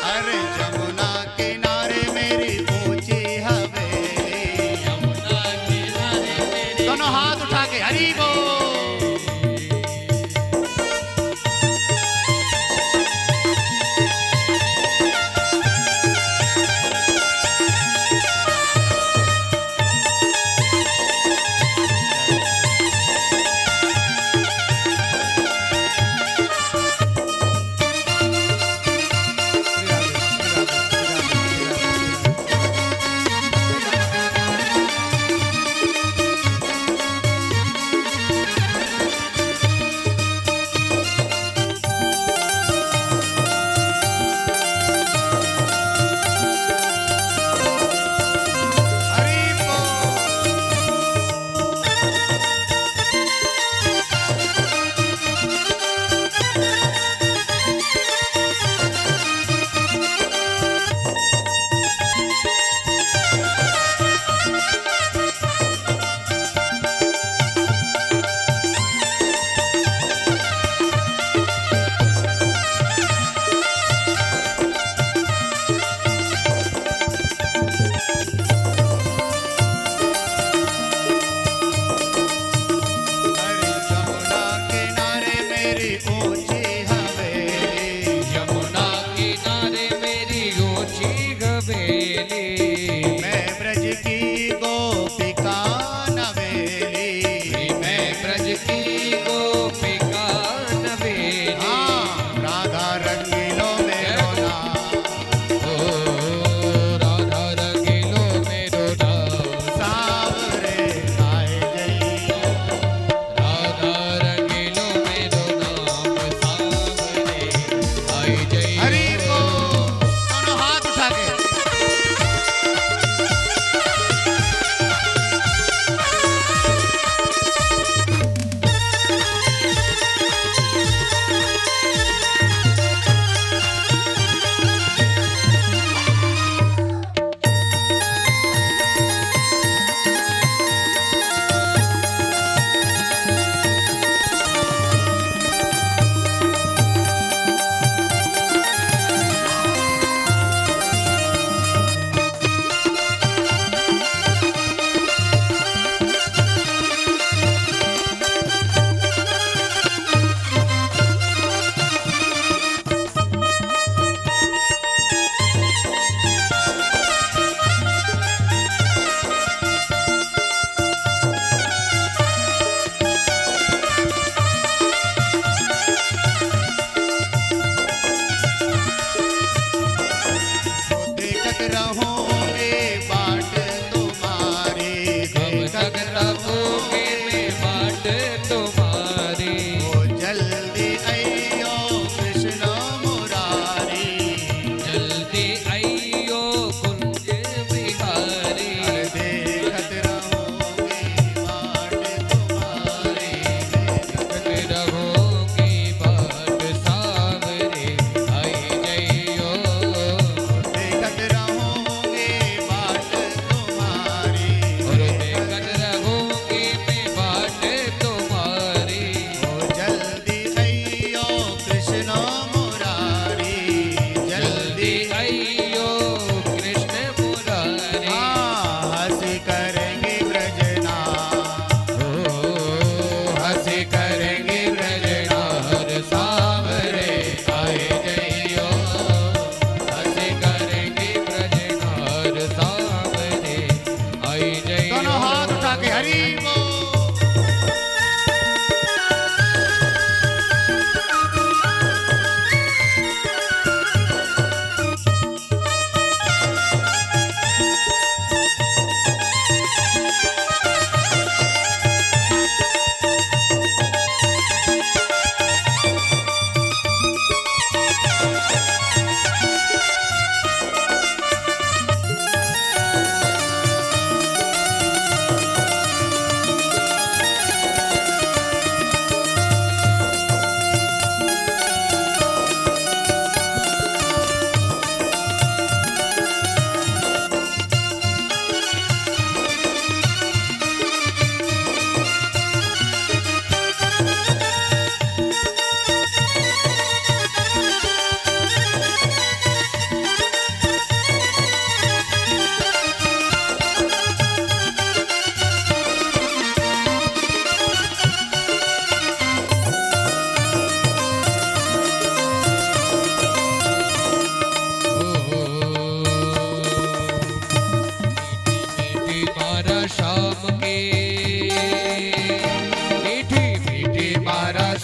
अरे जमुना किनारे मेरी ऊंची हवेली। जमुना किनारे मेरी दोनों हाथ उठा के हरि बोल। हरि बोल। अरे जमुना किनारे मेरी ऊंची हवेली। जमुना किनारे मेरी ऊंची हवेली। मैं ब्रज की गोपिका नवेली। मैं ब्रज की गोपिका नवेली। हाँ, राधा रंगीलो मेरो नाम, ओ राधा रंगीलो मेरो नाम। सांवरे आए जइयो। राधा रंगीलो मेरो नाम,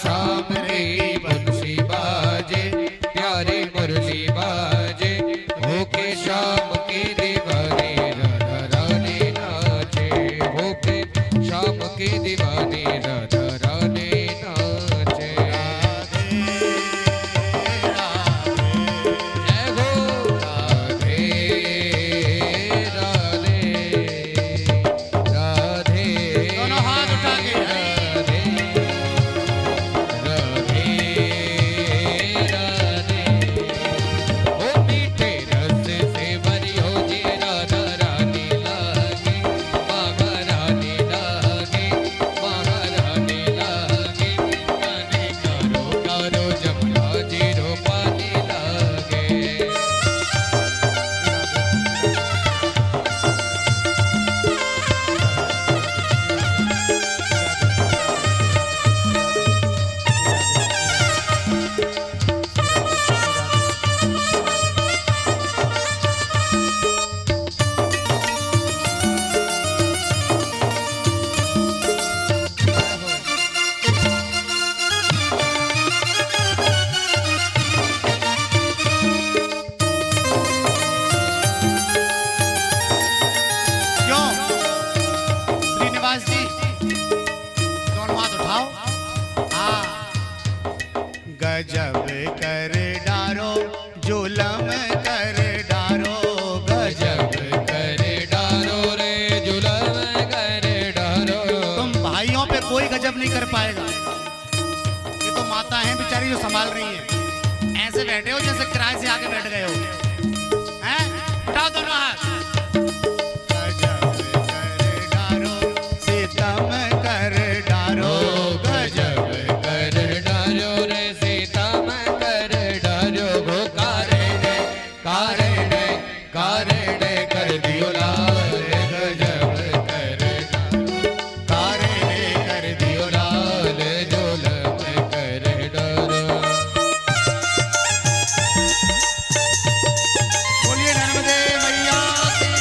श्याम रे बंसी बाजे प्यारी मुरली बाजे होके श्याम की दीवानी राधा रानी नाचे होके श्याम की दीवानी राधा रानी नाचे जय हो राधे राधे राधे दोनों हाथ उठा के राधे राधे राधे ओ मीठे रस से भरियो जी राधा रानी लागे महारानी लागे महारानी लागे गाने करो करो जमुना जी रो पानी लागे क्यों श्रीनिवास जी दोनों हाथ उठाओ हाँ गजब कर डारो जुलम कर डारो गजब जब करे डारो रे जुलम करे डारो तुम भाइयों पे कोई गजब नहीं कर पाएगा ये तो माता हैं बेचारी जो संभाल रही हैं ऐसे बैठे हो जैसे किराए से आके बैठ गए हो हैं उठाओ दोनों हाथ गजब कर डारो सीतम कर डारो गजब कर डारो रे सीता मैं कर डारो गो कारे ने कर दियो लाल गजब कर डारो कारे ने कर दियो लाल जुलम कर डारो बोलिए नर्मदे मैया की।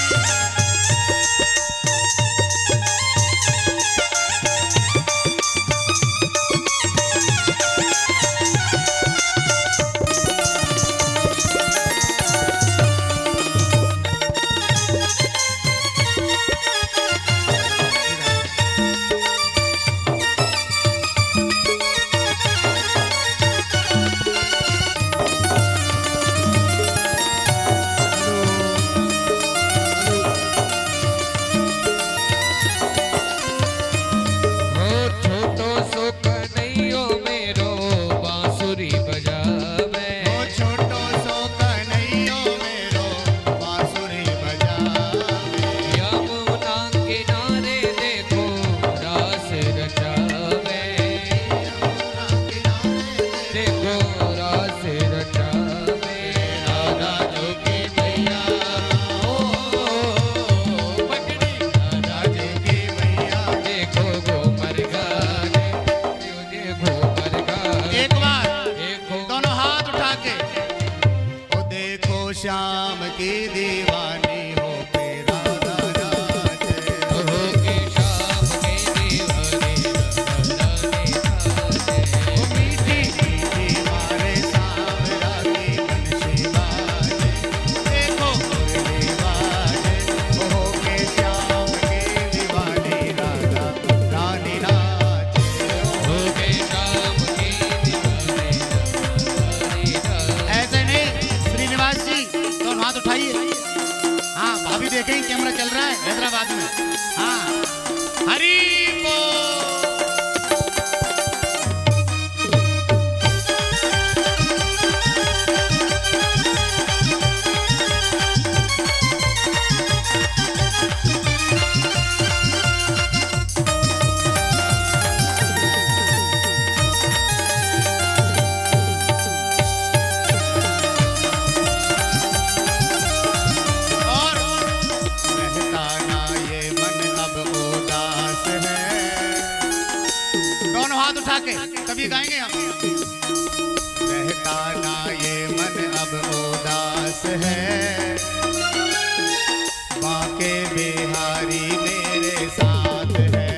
हो छोटो सो कन्हैयो मेरो बांसुरी बजावे ओ छोटो सो कन्हैयो मेरो बांसुरी बजावे यमुना किनारे देखो रास रचावे देखो रास रचावे राधा जोगी मैया ओ पटनी राधा जोगी मैया देखो गोमर गाने देखो गोमर गाने एक बार देखो दोनों हाथ उठा के ओ देखो श्याम की दीवानी हो के राधा नाचे हो के शाम के दीवाने राधा रानी नाचे ओ मीठी मीठी मारे सांवरा की बंसी बाजे देखो मुरली बाजे ओ हो के श्याम की दीवानी राधा रानी नाचे हो के शाम के दीवाने रानी नाचे ऐसे नहीं श्रीनिवास जी दोनों हाथ उठाइए हाँ भाभी देखें कैमरा चल रहा है हैदराबाद में हाँ हरी बोल। और रहता ना ये मन अब उदास है दोनों हाथ उठा के कभी गाएंगे हम रहता ना ये मन अब उदास है बाके बिहारी मेरे साथ है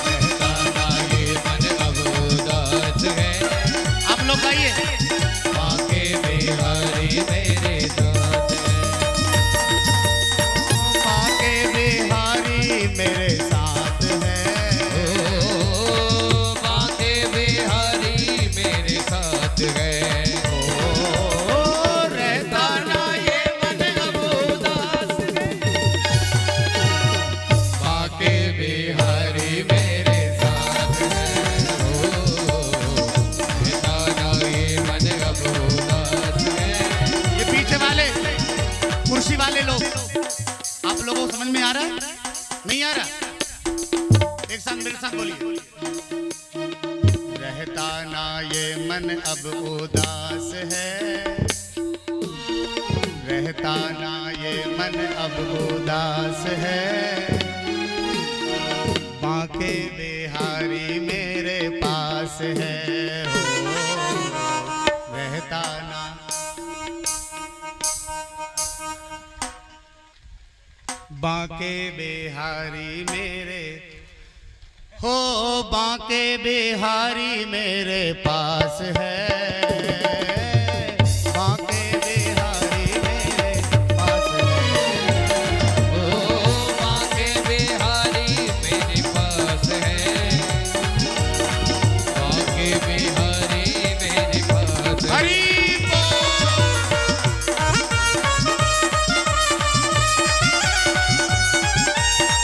रहता ना ये मन ये मन अब उदास है, रहता ना ये मन अब उदास है। बांके बिहारी मेरे पास है, हो रहता ना। बांके बिहारी मेरे, हो बांके बिहारी मेरे पास है, बांके बिहारी मेरे पास है। ओ बांके बिहारी मेरे पास है, बांके बिहारी मेरे पास है। हरि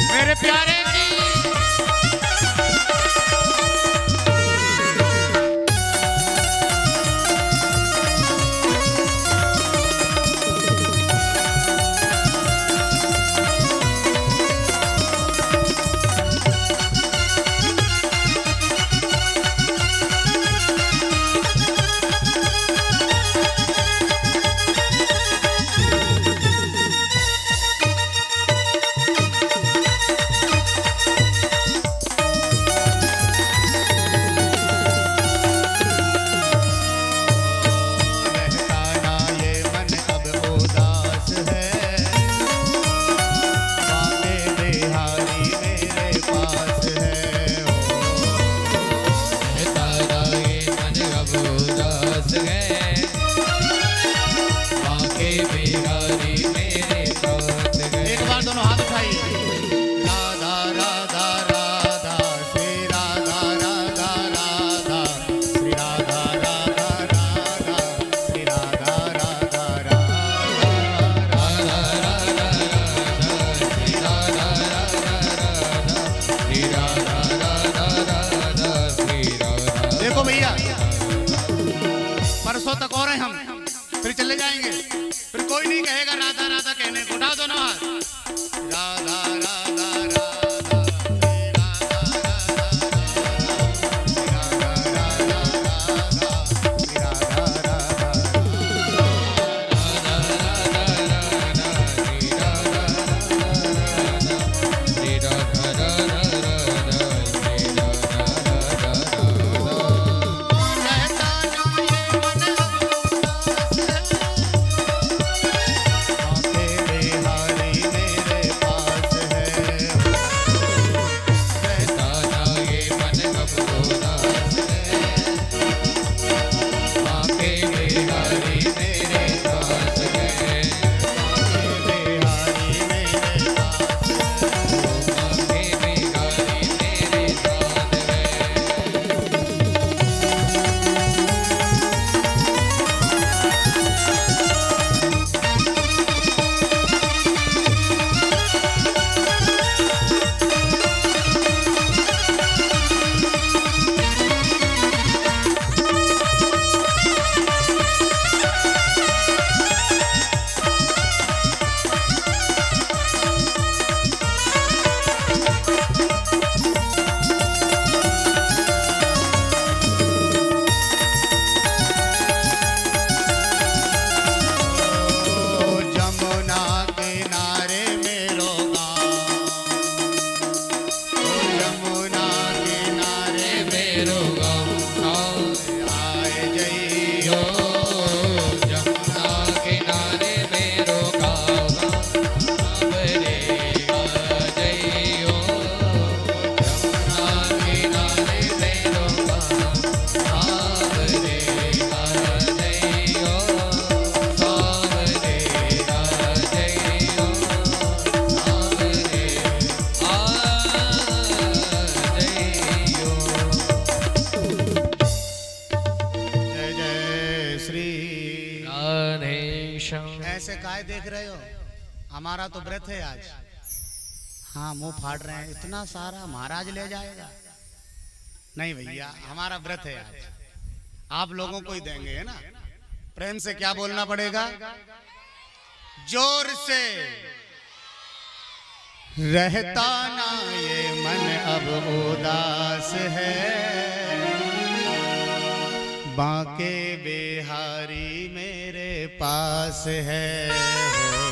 मेरे प्यारे जी, परसों तक और हैं हम, फिर चले जाएंगे, फिर कोई नहीं कहेगा राधा राधा कहने को। उठाओ दोनों हाथ, राधा राधा राधा, ऐसे काय देख रहे हो? हमारा तो व्रत है आज। हाँ, मुंह फाड़ रहे हैं, इतना सारा महाराज ले जाएगा? नहीं भैया, हमारा व्रत है आज, आप लोगों को ही देंगे, है ना? प्रेम से क्या बोलना पड़ेगा? जोर से। रहता ना ये मन अब उदास है, बांके बिहारी मेरे पास है हो,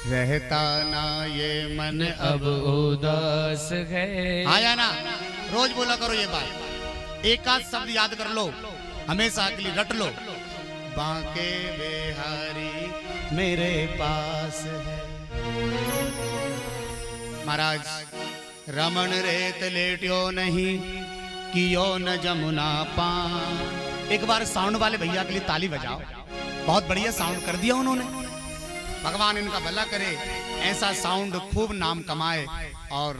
रहता ना ये मन अब उदास है। आया ना, रोज बोला करो ये बात, एक आध शब्द याद कर लो, हमेशा के लिए रट लो। बांके बिहारी मेरे पास है। महाराज, रमन रेत लेट्यो नहीं, कियो न जमुना पान। एक बार साउंड वाले भैया के लिए ताली बजाओ, बहुत बढ़िया साउंड कर दिया उन्होंने। भगवान इनका भला करे, ऐसा साउंड खूब नाम कमाए और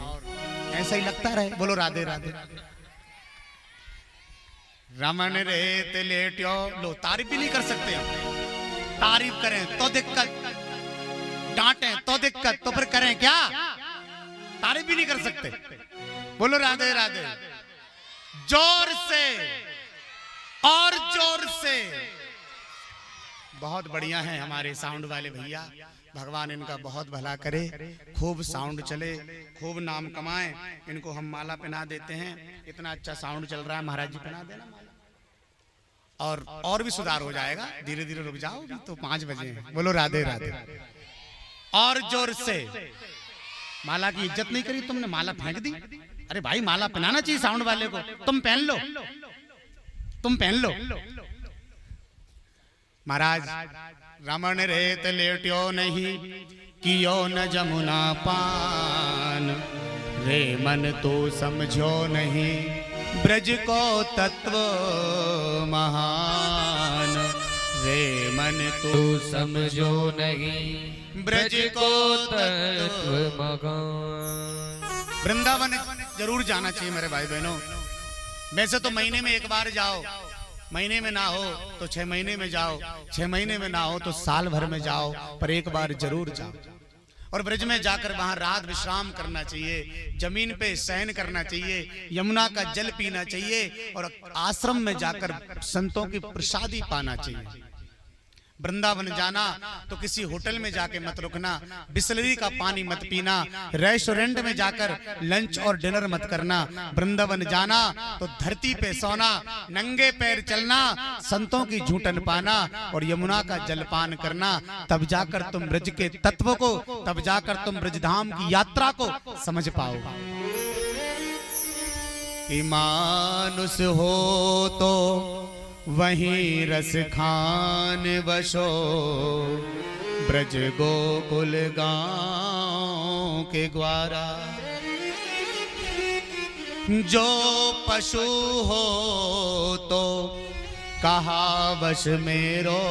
ऐसा ही लगता रहे। बोलो राधे राधे। रमन रेत लेट्यो, लो तारीफ भी नहीं कर सकते हम। तारीफ करें तो दिक्कत, डांटें तो दिक्कत, तो फिर करें क्या? तारीफ भी नहीं कर सकते। बोलो राधे राधे। जोर से और जोर से। बहुत बढ़िया है हमारे साउंड वाले भैया, भगवान इनका बहुत भला करे, खूब साउंड चले, खूब नाम कमाएं। इनको हम माला पहना देते हैं, इतना अच्छा साउंड चल रहा है, महाराज जी पहना देना माला। और भी सुधार हो जाएगा, धीरे धीरे रुक जाओ, तो 5 बजे हैं। बोलो राधे राधे। और जोर से। माला की इज्जत नहीं करी तुमने, माला फेंक दी। अरे भाई, माला पहनाना चाहिए साउंड वाले को, तुम पहन लो, तुम पहन लो। महाराज, रमन रेत लेट्यो नहीं, कियो न जमुना पान। रे मन तो समझो नहीं, ब्रज को तत्व महान। रे मन तो समझो नहीं, ब्रज को तत्व महान। वृंदावन जरूर जाना चाहिए मेरे भाई बहनों। वैसे तो महीने में एक बार जाओ, महीने में ना हो तो 6 महीने में जाओ, 6 महीने में ना हो तो साल भर में जाओ, पर एक बार जरूर जाओ। और ब्रज में जाकर वहां रात विश्राम करना चाहिए, जमीन पे शयन करना चाहिए, यमुना का जल पीना चाहिए और आश्रम में जाकर संतों की प्रसादी पाना चाहिए। वृंदावन जाना तो किसी होटल में जाके मत रुकना, बिस्लरी का पानी मत पीना, रेस्टोरेंट में जाकर लंच और डिनर मत करना। वृंदावन जाना तो धरती पे सोना, नंगे पैर चलना, संतों की झूठन पाना और यमुना का जलपान करना। तब जाकर तुम ब्रज के तत्व को, तब जाकर तुम ब्रजधाम की यात्रा को समझ पाओ। कि मानुष हो तो वहीं रस खान बसो, ब्रज गोकुल गांव के ग्वारा। जो पशु हो तो कहा बस मेरो,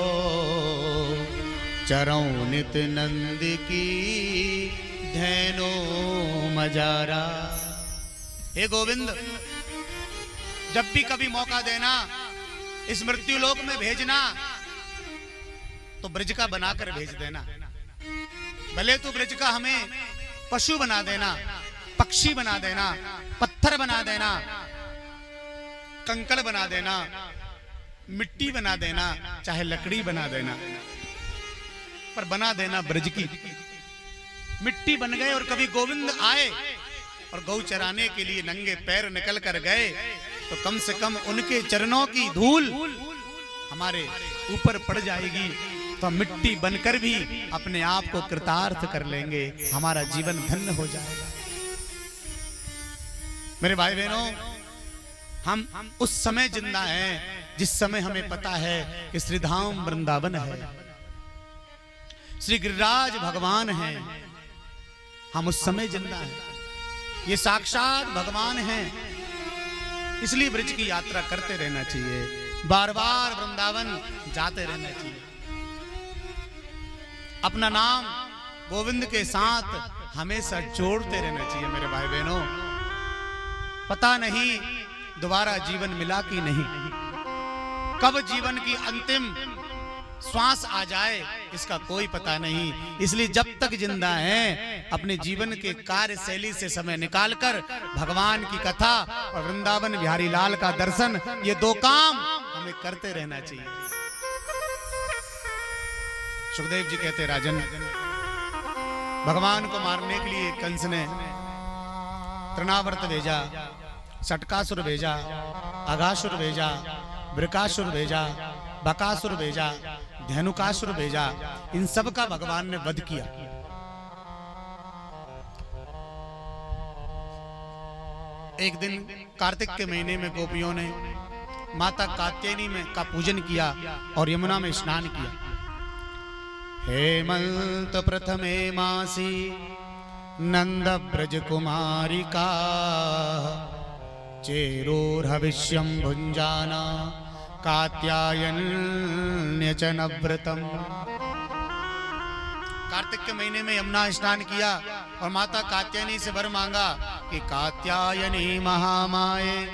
चरौं नित नंद की धैनो मजारा। हे गोविंद, जब भी कभी मौका देना, इस मृत्यु लोक में भेजना तो ब्रज का बनाकर भेज देना। भले तो ब्रज का हमें पशु बना देना, पक्षी बना देना, पत्थर बना देना, कंकड़ बना देना, मिट्टी बना देना, चाहे लकड़ी बना देना, पर बना देना ब्रज की। मिट्टी बन गए और कभी गोविंद आए और गौ चराने के लिए नंगे पैर निकल कर गए तो कम से कम उनके चरणों की धूल हमारे ऊपर पड़ जाएगी, तो मिट्टी बनकर भी अपने आप को कृतार्थ कर लेंगे, हमारा जीवन धन्य हो जाएगा। मेरे भाई बहनों, हम उस समय जिंदा हैं जिस समय हमें पता है कि श्रीधाम वृंदावन है, श्री गिरिराज भगवान हैं। हम उस समय जिंदा हैं, ये साक्षात भगवान हैं। इसलिए ब्रज की यात्रा करते रहना चाहिए, बार बार वृंदावन जाते रहना चाहिए। अपना नाम गोविंद के साथ हमेशा जोड़ते रहना चाहिए मेरे भाई बहनों। पता नहीं दोबारा जीवन मिला कि नहीं, कब जीवन की अंतिम श्वास आ जाए इसका कोई पता नहीं। इसलिए जब तक जिंदा हैं अपने जीवन के कार्यशैली से समय निकालकर भगवान की कथा और वृंदावन बिहारी लाल का दर्शन, ये 2 काम हमें करते रहना चाहिए। सुखदेव जी कहते, राजन, भगवान को मारने के लिए कंस ने तृणावर्त भेजा, सटकासुर भेजा, अघासुर भेजा, वृकासुर भेजा, बकासुर भेजा, धेनुकासुर भेजा, इन सब का भगवान ने वध किया। एक दिन कार्तिक के महीने में गोपियों ने माता कात्यायनी में का पूजन किया और यमुना में स्नान किया। हेमंत प्रथमे मासी नंद ब्रज कुमारिका चेरोर्हविष्यं भुंजाना कात्यायन्य च नव्रतम। कार्तिक के महीने में यमुना स्नान किया और माता कात्यायनी से वर मांगा कि कात्यायनी महामाये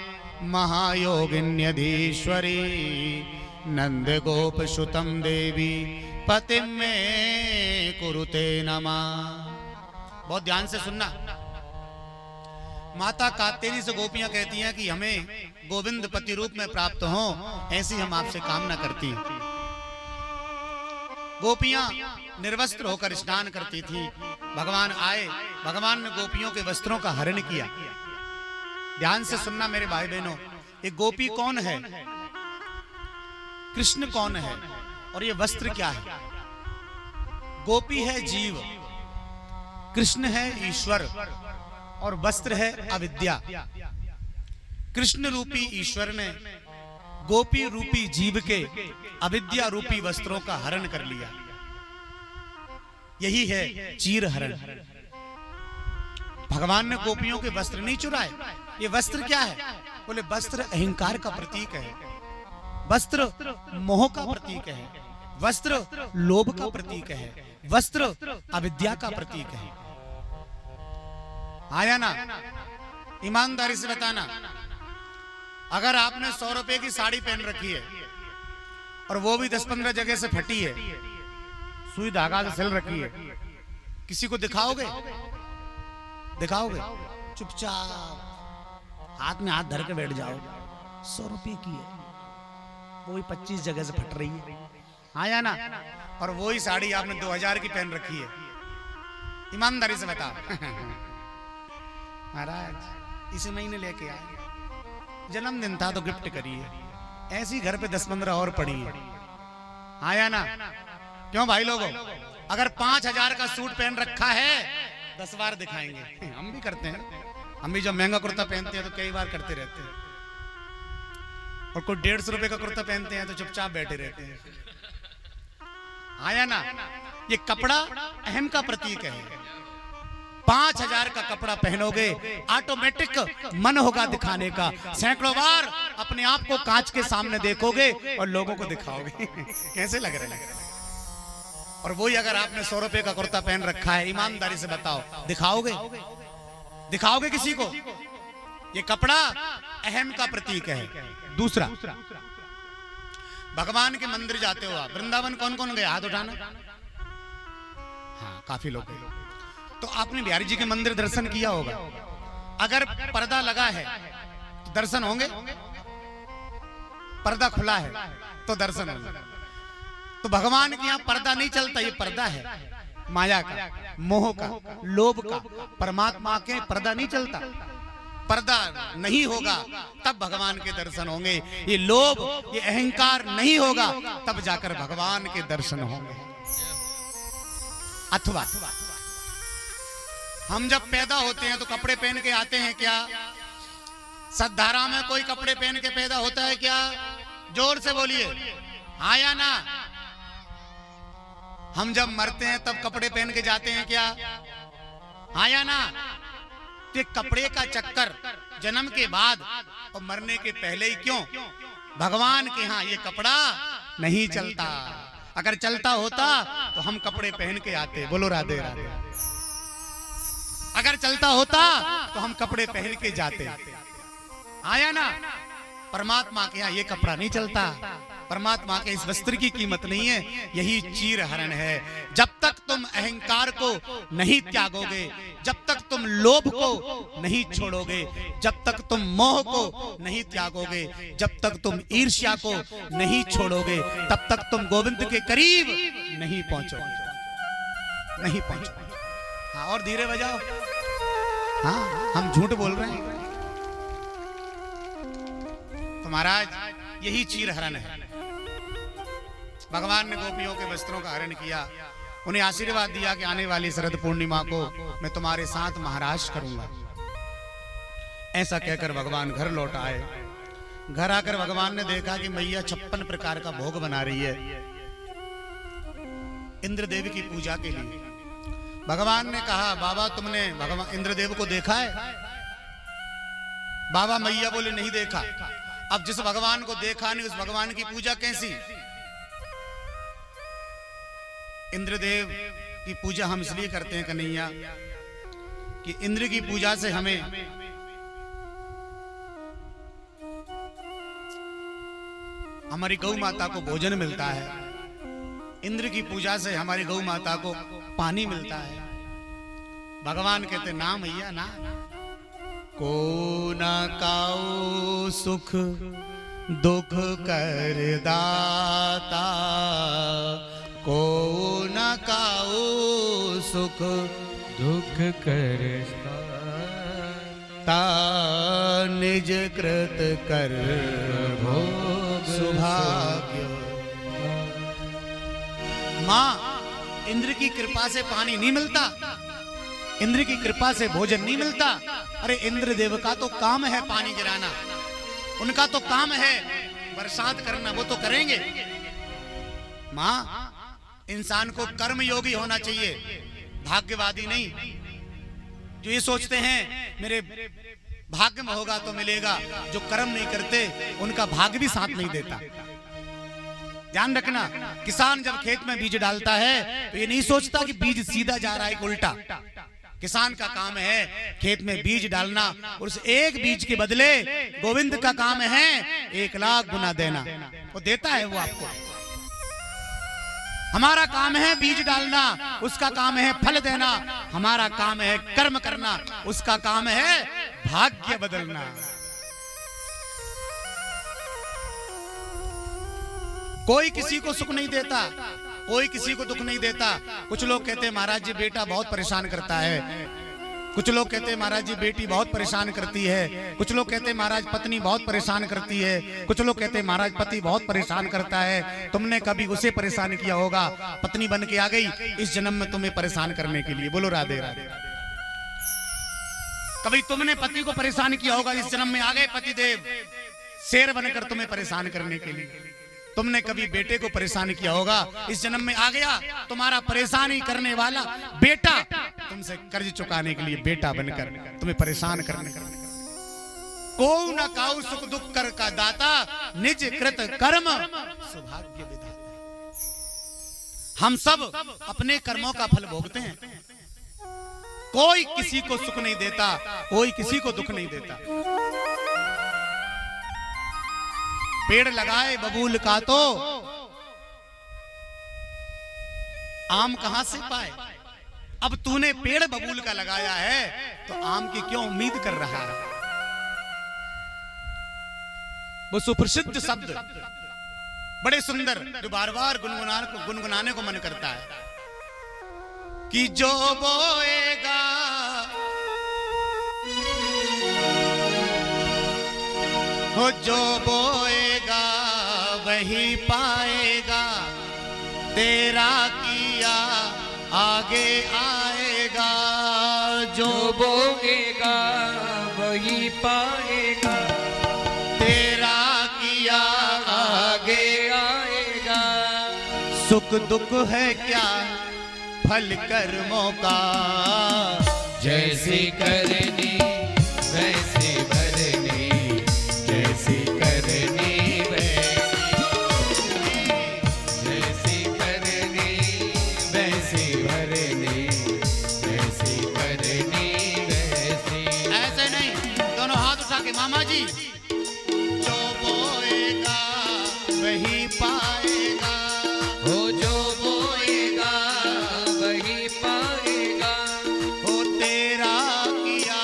महायोगिन्यधीश्वरी नंद गोप सुतम देवी पतिम में कुरुते नमः। बहुत ध्यान से सुनना। माता कात्यायनी से गोपियां कहती हैं कि हमें गोविंद पति रूप में प्राप्त हो, ऐसी हम आपसे कामना करती हैं। गोपियां निर्वस्त्र होकर स्नान करती थी। भगवान आए, भगवान ने गोपियों के वस्त्रों का हरण किया। ध्यान से सुनना मेरे भाई बहनों, ये गोपी कौन है, कृष्ण कौन है और ये वस्त्र क्या है? गोपी है जीव, कृष्ण है ईश्वर और वस्त्र है अविद्या। कृष्ण रूपी ईश्वर ने गोपी रूपी जीव के अविद्या रूपी वस्त्रों का हरण कर लिया। यही है चीर हरण। भगवान ने गोपियों के वस्त्र नहीं चुराए। ये वस्त्र क्या है? बोले वस्त्र अहंकार का प्रतीक है, वस्त्र मोह का प्रतीक है, वस्त्र लोभ का प्रतीक है, वस्त्र अविद्या का प्रतीक है। आया ना? ईमानदारी से बताना, अगर आपने 100 रुपए की साड़ी पहन रखी है और वो भी 10-15 जगह से फटी है, सुई धागा से सिल रखी है, किसी को दिखाओगे? दिखाओगे? चुपचाप हाथ में हाथ धर के बैठ जाओ। 100 रुपए की है, वो भी 25 जगह से फट रही है। आया ना? और वही साड़ी आपने 2000 की पहन रखी है। ईमानदारी से बता। महाराज इसी महीने लेके आए, जन्मदिन था तो गिफ्ट करिए, ऐसी घर पे 10-15 और पड़ी है। आया ना? क्यों भाई लोगों? अगर 5000 का सूट पहन रखा है 10 बार दिखाएंगे। हम भी करते हैं, हम भी जब महंगा कुर्ता पहनते हैं तो कई बार करते रहते हैं, और कोई 150 रुपए का कुर्ता पहनते हैं तो चुपचाप बैठे रहते हैं। आया ना? ये कपड़ा अहम का प्रतीक है। 5000 का कपड़ा पहनोगे, ऑटोमेटिक मन होगा दिखाने का। सैकड़ों बार अपने आप को कांच के सामने देखोगे और लोगों को दिखाओगे। कैसे लग रहे हैं? और वही अगर आपने 100 रुपए का कुर्ता पहन रखा है, ईमानदारी से बताओ, दिखाओगे? दिखाओगे किसी को? ये कपड़ा अहम का प्रतीक है। दूसरा, भगवान के मंदिर जाते हो आप, वृंदावन कौन कौन गए? हाथ उठाना। हाँ, काफी लोग गए। तो आपने बिहारी जी के मंदिर दर्शन किया होगा। अगर पर्दा लगा है तो दर्शन होंगे, पर्दा खुला है तो दर्शन होंगे। तो भगवान के यहाँ पर्दा नहीं चलता, ये पर्दा है माया का, मोह का, लोभ का। परमात्मा के पर्दा नहीं चलता। पर्दा नहीं होगा तब भगवान के दर्शन होंगे। ये लोभ, ये अहंकार नहीं होगा तब जाकर भगवान के दर्शन होंगे। अथवा हम जब पैदा होते हैं तो कपड़े पहन के आते हैं क्या? सद्धारा में कोई कपड़े पहन के पैदा होता है क्या? जोर से बोलिए। हाँ या ना? हम जब मरते हैं तब कपड़े पहन के जाते हैं क्या? हाँ या ना? तो कपड़े का चक्कर जन्म के बाद और मरने के पहले ही क्यों? भगवान के यहाँ ये कपड़ा नहीं चलता। अगर चलता होता तो हम कपड़े पहन के आते। बोलो राधे राधे। अगर चलता होता तो हम कपड़े पहन के जाते। आया ना? परमात्मा के यहाँ ये कपड़ा नहीं चलता। परमात्मा के इस वस्त्र की कीमत नहीं है। यही चीर हरण है। जब तक तुम अहंकार को नहीं त्यागोगे, जब तक तुम लोभ को नहीं छोड़ोगे, जब तक तुम मोह को नहीं त्यागोगे, जब तक तुम ईर्ष्या को नहीं छोड़ोगे, तब तक तुम गोविंद के करीब नहीं पहुंचोगे। नहीं पहुंचोगे। हाँ, और धीरे बजाओ। हाँ, हम झूठ बोल रहे हैं तो महाराज यही चीर हरण है। भगवान ने गोपियों के वस्त्रों का हरण किया, उन्हें आशीर्वाद दिया कि आने वाली शरद पूर्णिमा को मैं तुम्हारे साथ महाराज करूंगा। ऐसा कहकर भगवान घर लौट आए। घर आकर भगवान ने देखा कि मैया 56 प्रकार का भोग बना रही है इंद्रदेव की पूजा के लिए। भगवान ने कहा, बाबा तुमने भगवान इंद्रदेव को देखा है? बाबा मैया बोले, नहीं देखा। अब जिस भगवान को देखा नहीं, उस भगवान की पूजा कैसी? इंद्रदेव की पूजा हम इसलिए करते हैं कन्हैया कि इंद्र की पूजा से हमें हमारी गौ माता को भोजन मिलता है, इंद्र की पूजा से हमारी गौ माता को पानी मिलता है। भगवान कहते ना मैया ना, को ना काओ सुख दुख कर दाता, को ना काओ सुख दुख करता ता निज कृत कर भोग सुभाग्य। मां, इंद्र की कृपा से पानी नहीं मिलता, इंद्र की कृपा से भोजन नहीं मिलता। अरे इंद्र देव का तो काम है पानी गिराना, उनका तो काम है बरसात करना, वो तो करेंगे। मां, इंसान को कर्म योगी होना चाहिए, भाग्यवादी नहीं। जो ये सोचते हैं मेरे भाग्य में होगा तो मिलेगा, जो कर्म नहीं करते उनका भाग्य भी साथ नहीं देता। ध्यान रखना, किसान जब खेत में बीज डालता है तो ये नहीं सोचता कि बीज सीधा जा रहा है कि उल्टा। किसान का काम है खेत में बीज डालना, और उस एक बीज के बदले गोविंद का काम है 1 लाख गुना देना। वो देता है वो आपको। हमारा काम है बीज डालना, उसका काम है फल देना। हमारा काम है कर्म करना, उसका काम है भाग्य बदलना। कोई किसी को सुख नहीं देता, कोई किसी को दुख नहीं देता। कुछ लोग कहते हैं महाराज जी बेटा बहुत परेशान करता है, कुछ लोग कहते हैं महाराज जी बेटी बहुत परेशान करती है, कुछ लोग कहते हैं महाराज पत्नी बहुत परेशान करती है, कुछ लोग कहते हैं महाराज पति बहुत परेशान करता है। तुमने कभी उसे परेशान किया होगा, पत्नी बन के आ गई इस जन्म में तुम्हें परेशान करने के लिए। बोलो राधे राधे। कभी तुमने पति को परेशान किया होगा, इस जन्म में आ गए पति देव शेर बनकर तुम्हें परेशान करने के लिए। तुमने कभी बेटे को परेशान किया होगा, इस जन्म में आ गया तुम्हारा परेशानी करने वाला बेटा तुमसे कर्ज चुकाने के लिए बेटा बनकर तुम्हें परेशान करने का। को न काऊ सुख दुख कर का दाता, निज कृत कर्म सौभाग्य विधाता। हम सब अपने कर्मों का फल भोगते हैं। कोई किसी को सुख नहीं देता, कोई किसी को दुख नहीं देता। पेड़ लगाए बबूल का तो आम कहां से पाए। अब तूने पेड़ बबूल का लगाया है तो आम की क्यों उम्मीद कर रहा है। वो सुप्रसिद्ध शब्द बड़े सुंदर जो बार बार गुनगुनाने को मन करता है कि जो बोएगा हो, जो बोएगा वही पाएगा, तेरा किया आगे आएगा। जो बोएगा वही पाएगा, तेरा किया आगे आएगा। सुख दुख है क्या फल कर्मों का, जैसी करनी वैसी भरनी, जैसी करनी वैसी करनी, वैसी भरनी, जैसी करनी वैसी। ऐसे नहीं, दोनों हाथ उठा के मामा जी। जो बोएगा वही पाएगा, हो जो बोएगा वही पाएगा, हो तेरा किया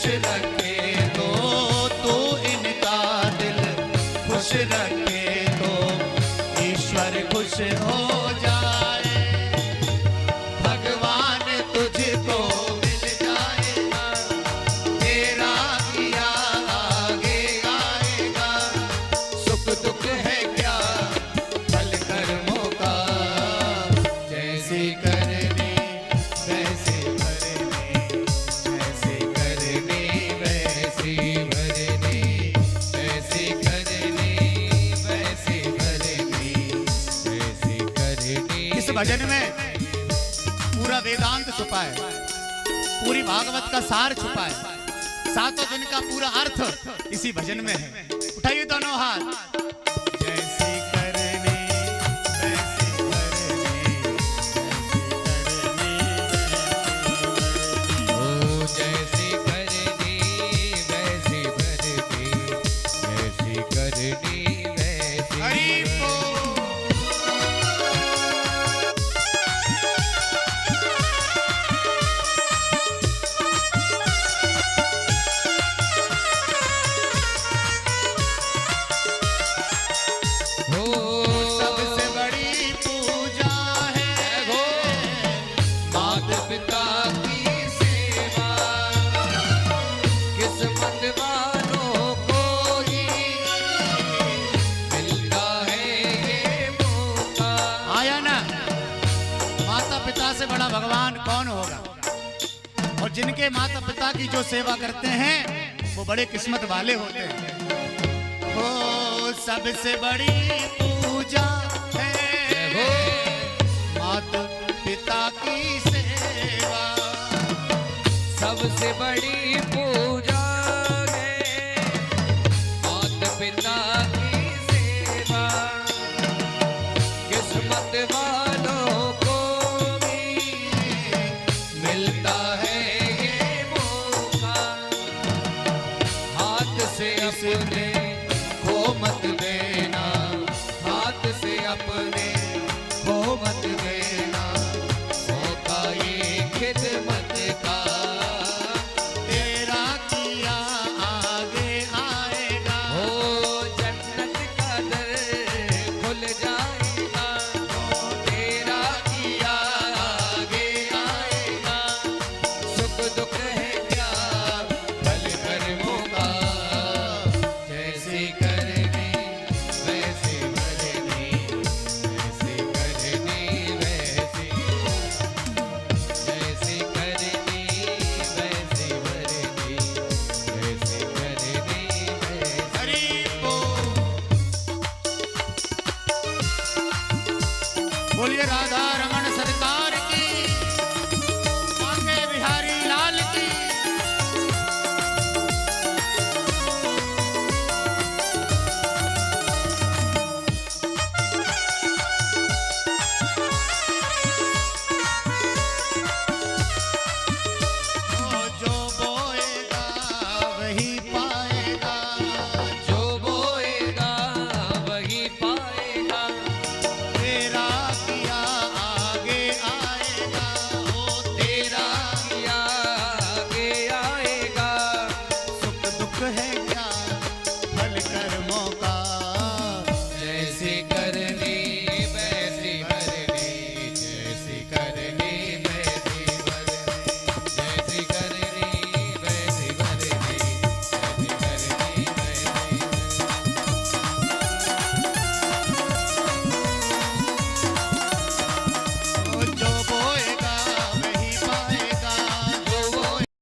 रखे तो तू इनका दिल खुश रखे तो ईश्वर खुश हो जाए। भगवान तुझको मिल जाएगा, तेरा किया आगे आएगा। सुख दुख है क्या फल कर्मों का, जैसे करनी वैसे भरनी, जैसे करनी वैसी भरनी, ऐसी करनी वैसी भरनी, ऐसी करनी। इस भजन में पूरा वेदांत छुपा है, पूरी भागवत का सार छुपा है, सातों दिन का पूरा अर्थ इसी भजन में है। उठाइए दोनों हाथ। जैसी करनी वैसी भरनी, ओ जैसी करनी वैसी भरनी, ऐसी करनी वैसी हरि भरनी। बोल। हो सबसे बड़ी पूजा है माता पिता की सेवा, किस्मत वालों को ही मिलता है ये मौका। आया ना। माता पिता से बड़ा भगवान कौन होगा। और जिनके माता पिता की जो सेवा करते हैं वो बड़े किस्मत वाले होते हैं। ओ सबसे बड़ी पूजा है माता पिता की सेवा। सबसे बड़ी पूजा है माता पिता की सेवा, किस्मत वालों को भी मिलता है ये मौका। हाथ से अपने खो मत देना, हाथ से अपने खो मत देना, मौका ये खिदमत का। तेरा किया आगे आएगा। हो जन्नत का दर खुल जाएगा, तेरा किया आगे आएगा। सुख दुख है क्या फल कर्मों का, जैसे करनी वैसे भरनी, जैसे करनी वैसे, जैसे करनी वैसे भरनी, जैसे करनी वैसे। हरि बोल। बोलिए राधा रमन सरकार की, बांके बिहारी लाल की। ओ जो बोएगा वही पाएगा। जो बोएगा वही पाएगा, तेरा किया आगे आएगा। ओ तेरा किया आगे आएगा। सुख दुख है क्या फल कर्मों का,